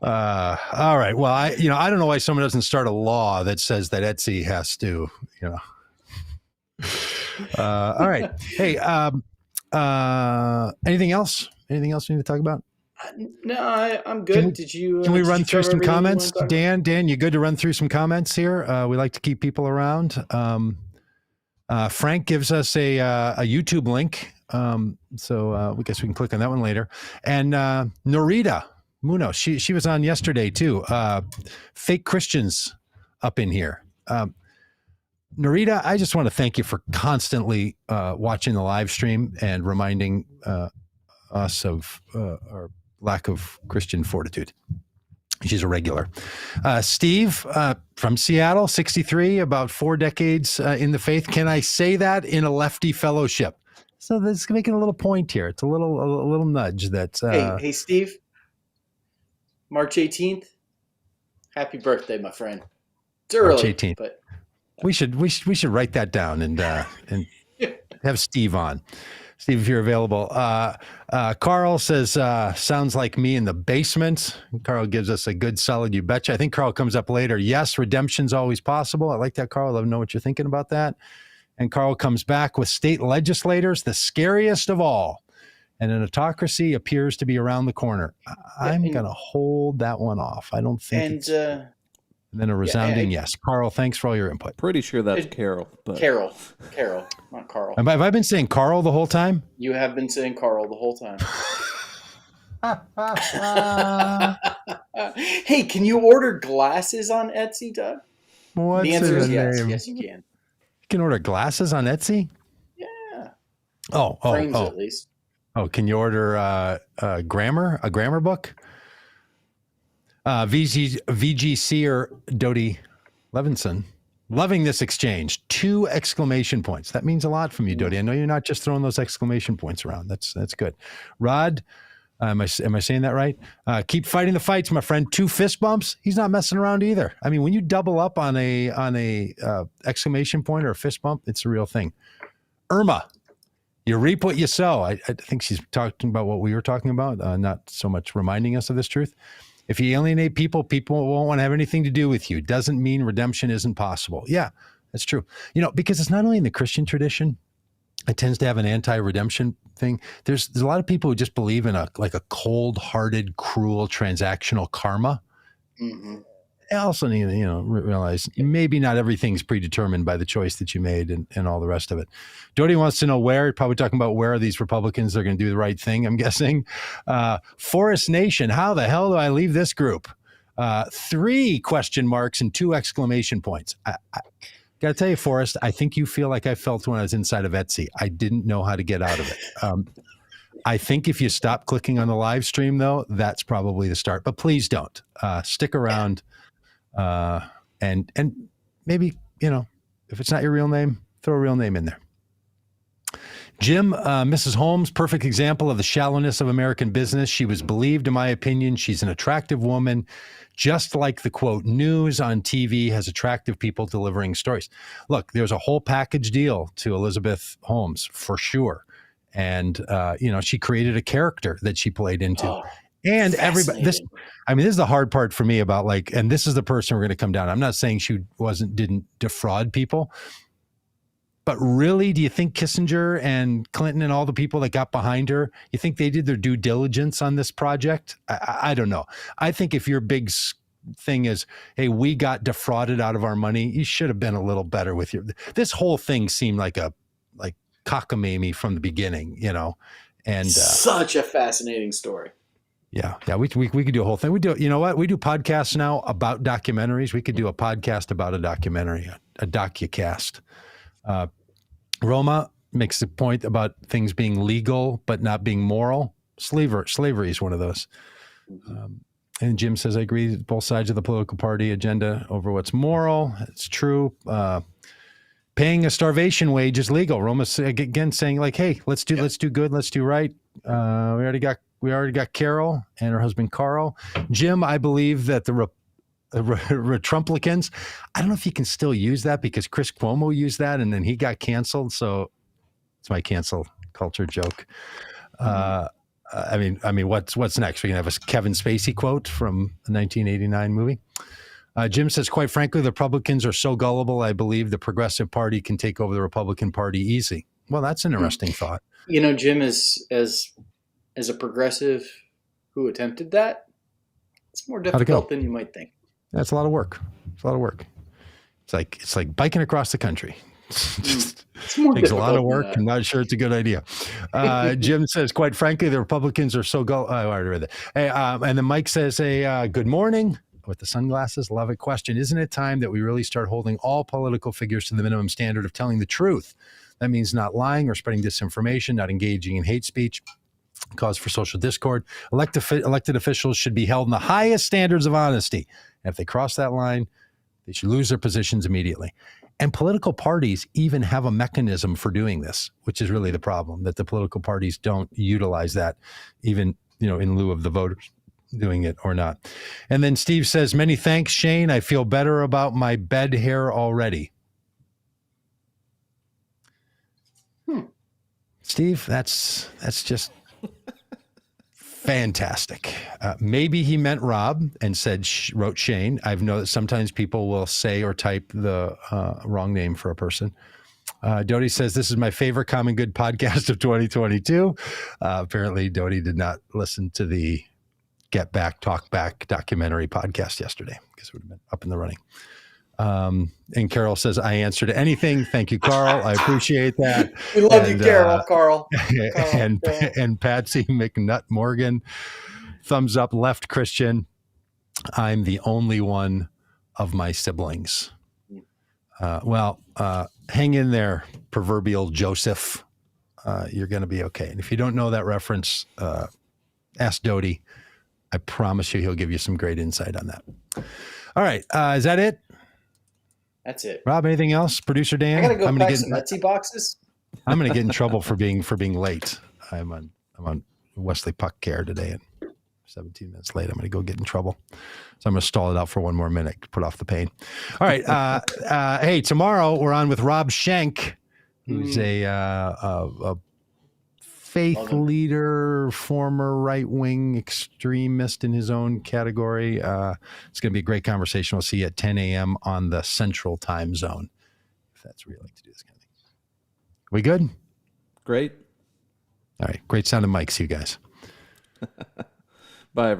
All right. Well, I don't know why someone doesn't start a law that says that Etsy has to, all right. Hey, anything else? Anything else we need to talk about? No, I'm good. Can we run through some comments? Dan, you good to run through some comments here? We like to keep people around. Frank gives us a YouTube link. So we guess we can click on that one later. And Norita Muno, she was on yesterday too. Fake Christians up in here. Norita, I just want to thank you for constantly watching the live stream and reminding us of our lack of Christian fortitude. She's a regular. Steve from Seattle, 63, about 4 decades in the faith. Can I say that in a lefty fellowship? So that's making a little point here. It's a little nudge that. Hey, Steve. March 18th. Happy birthday, my friend. It's early, March 18th. but. We should write that down and have Steve on. Steve, if you're available. Carl says, sounds like me in the basement. Carl gives us a good solid you betcha. I think Carl comes up later. Yes, redemption's always possible. I like that, Carl. I'd love to know what you're thinking about that. And Carl comes back with state legislators, the scariest of all. And an autocracy appears to be around the corner. I'm going to hold that one off. I don't think And then a resounding yes. Carl, thanks for all your input. Pretty sure that's Carol. But... Carol, not Carl. Have I been saying Carl the whole time? You have been saying Carl the whole time. Hey, can you order glasses on Etsy, Doug? What's The answer in is a yes. name? Yes, you can. You can order glasses on Etsy? Yeah. Oh. Frames, at least. Oh, can you order a grammar book? VGC or Dodie Levinson. Loving this exchange. 2 exclamation points. That means a lot from you, Dodie. I know you're not just throwing those exclamation points around. That's good. Rod, am I saying that right? Keep fighting the fights, my friend. 2 fist bumps. He's not messing around either. I mean, when you double up on a exclamation point or a fist bump, it's a real thing. Irma, you reap what you sow. I think she's talking about what we were talking about, not so much reminding us of this truth. If you alienate people, people won't want to have anything to do with you. Doesn't mean redemption isn't possible. Yeah, that's true. Because it's not only in the Christian tradition, it tends to have an anti-redemption thing. There's a lot of people who just believe in a cold-hearted, cruel, transactional karma. Mm-hmm. I also need to, realize maybe not everything's predetermined by the choice that you made and all the rest of it. Dodie wants to know where, probably talking about where are these Republicans that are going to do the right thing, I'm guessing. Forest Nation, how the hell do I leave this group? 3 question marks and 2 exclamation points. I got to tell you, Forrest, I think you feel like I felt when I was inside of Etsy. I didn't know how to get out of it. I think if you stop clicking on the live stream, though, that's probably the start. But please don't. Stick around. And maybe, if it's not your real name, throw a real name in there. Jim, Mrs. Holmes, perfect example of the shallowness of American business. She was believed, in my opinion. She's an attractive woman, just like the quote, news on TV has attractive people delivering stories. Look, there's a whole package deal to Elizabeth Holmes for sure. And, she created a character that she played into. Oh. And everybody, this is the hard part for me about and this is the person we're going to come down. I'm not saying she didn't defraud people, but really, do you think Kissinger and Clinton and all the people that got behind her, you think they did their due diligence on this project? I don't know. I think if your big thing is, hey, we got defrauded out of our money, you should have been a little better with this whole thing seemed like cockamamie from the beginning, and such a fascinating story. Yeah. We could do a whole thing. We do podcasts now about documentaries. We could do a podcast about a documentary, a docucast. Roma makes the point about things being legal but not being moral. Slavery is one of those. And Jim says, I agree with both sides of the political party agenda over what's moral. It's true. Paying a starvation wage is legal. Roma's again saying hey, let's do good, let's do right. We already got Carol and her husband Carl. Jim, I believe that the Retrumplicans, I don't know if you can still use that because Chris Cuomo used that and then he got canceled. So it's my cancel culture joke. What's next? We can have a Kevin Spacey quote from a 1989 movie. Jim says, quite frankly, the Republicans are so gullible. I believe the Progressive Party can take over the Republican Party easy. Well, that's an interesting thought. Jim is as a progressive who attempted that, it's more difficult than you might think. That's a lot of work. It's like biking across the country. It's more takes a lot of work. I'm not sure it's a good idea. Jim says, quite frankly, the Republicans are so gullible. I already read that. Hey, and then Mike says, hey, good morning with the sunglasses. Love it. Question. Isn't it time that we really start holding all political figures to the minimum standard of telling the truth? That means not lying or spreading disinformation, not engaging in hate speech, cause for social discord. Elected officials should be held in the highest standards of honesty. And if they cross that line, they should lose their positions immediately. And political parties even have a mechanism for doing this, which is really the problem, that the political parties don't utilize that even, in lieu of the voters doing it or not. And then Steve says, many thanks, Shane. I feel better about my bed hair already. Steve, that's just fantastic. Maybe he meant Rob and wrote Shane. I've known that sometimes people will say or type the wrong name for a person. Dodie says, this is my favorite Common Good podcast of 2022. Apparently, Dodie did not listen to the Get Back, Talk Back documentary podcast yesterday because it would have been up in the running. And Carol says, I answer to anything. Thank you, Carl. I appreciate that. We love you, Carol. Carl. And Patsy McNutt Morgan, thumbs up, left Christian. I'm the only one of my siblings. Hang in there, proverbial Joseph. You're going to be okay. And if you don't know that reference, ask Doty. I promise you he'll give you some great insight on that. All right. Is that it? That's it. Rob, anything else? Producer Dan? I gotta go pack some Etsy boxes. I'm going to get in trouble for being late. I'm on Wesley Puck care today, and 17 minutes late. I'm going to go get in trouble. So I'm going to stall it out for one more minute to put off the pain. All right. Hey, tomorrow we're on with Robb Schenck, who's a faith leader, former right-wing extremist in his own category. It's going to be a great conversation. We'll see you at 10 a.m. on the Central Time Zone, if that's where you like to do this kind of thing. We good? Great. All right. Great sounding mics, you guys. Bye, everyone.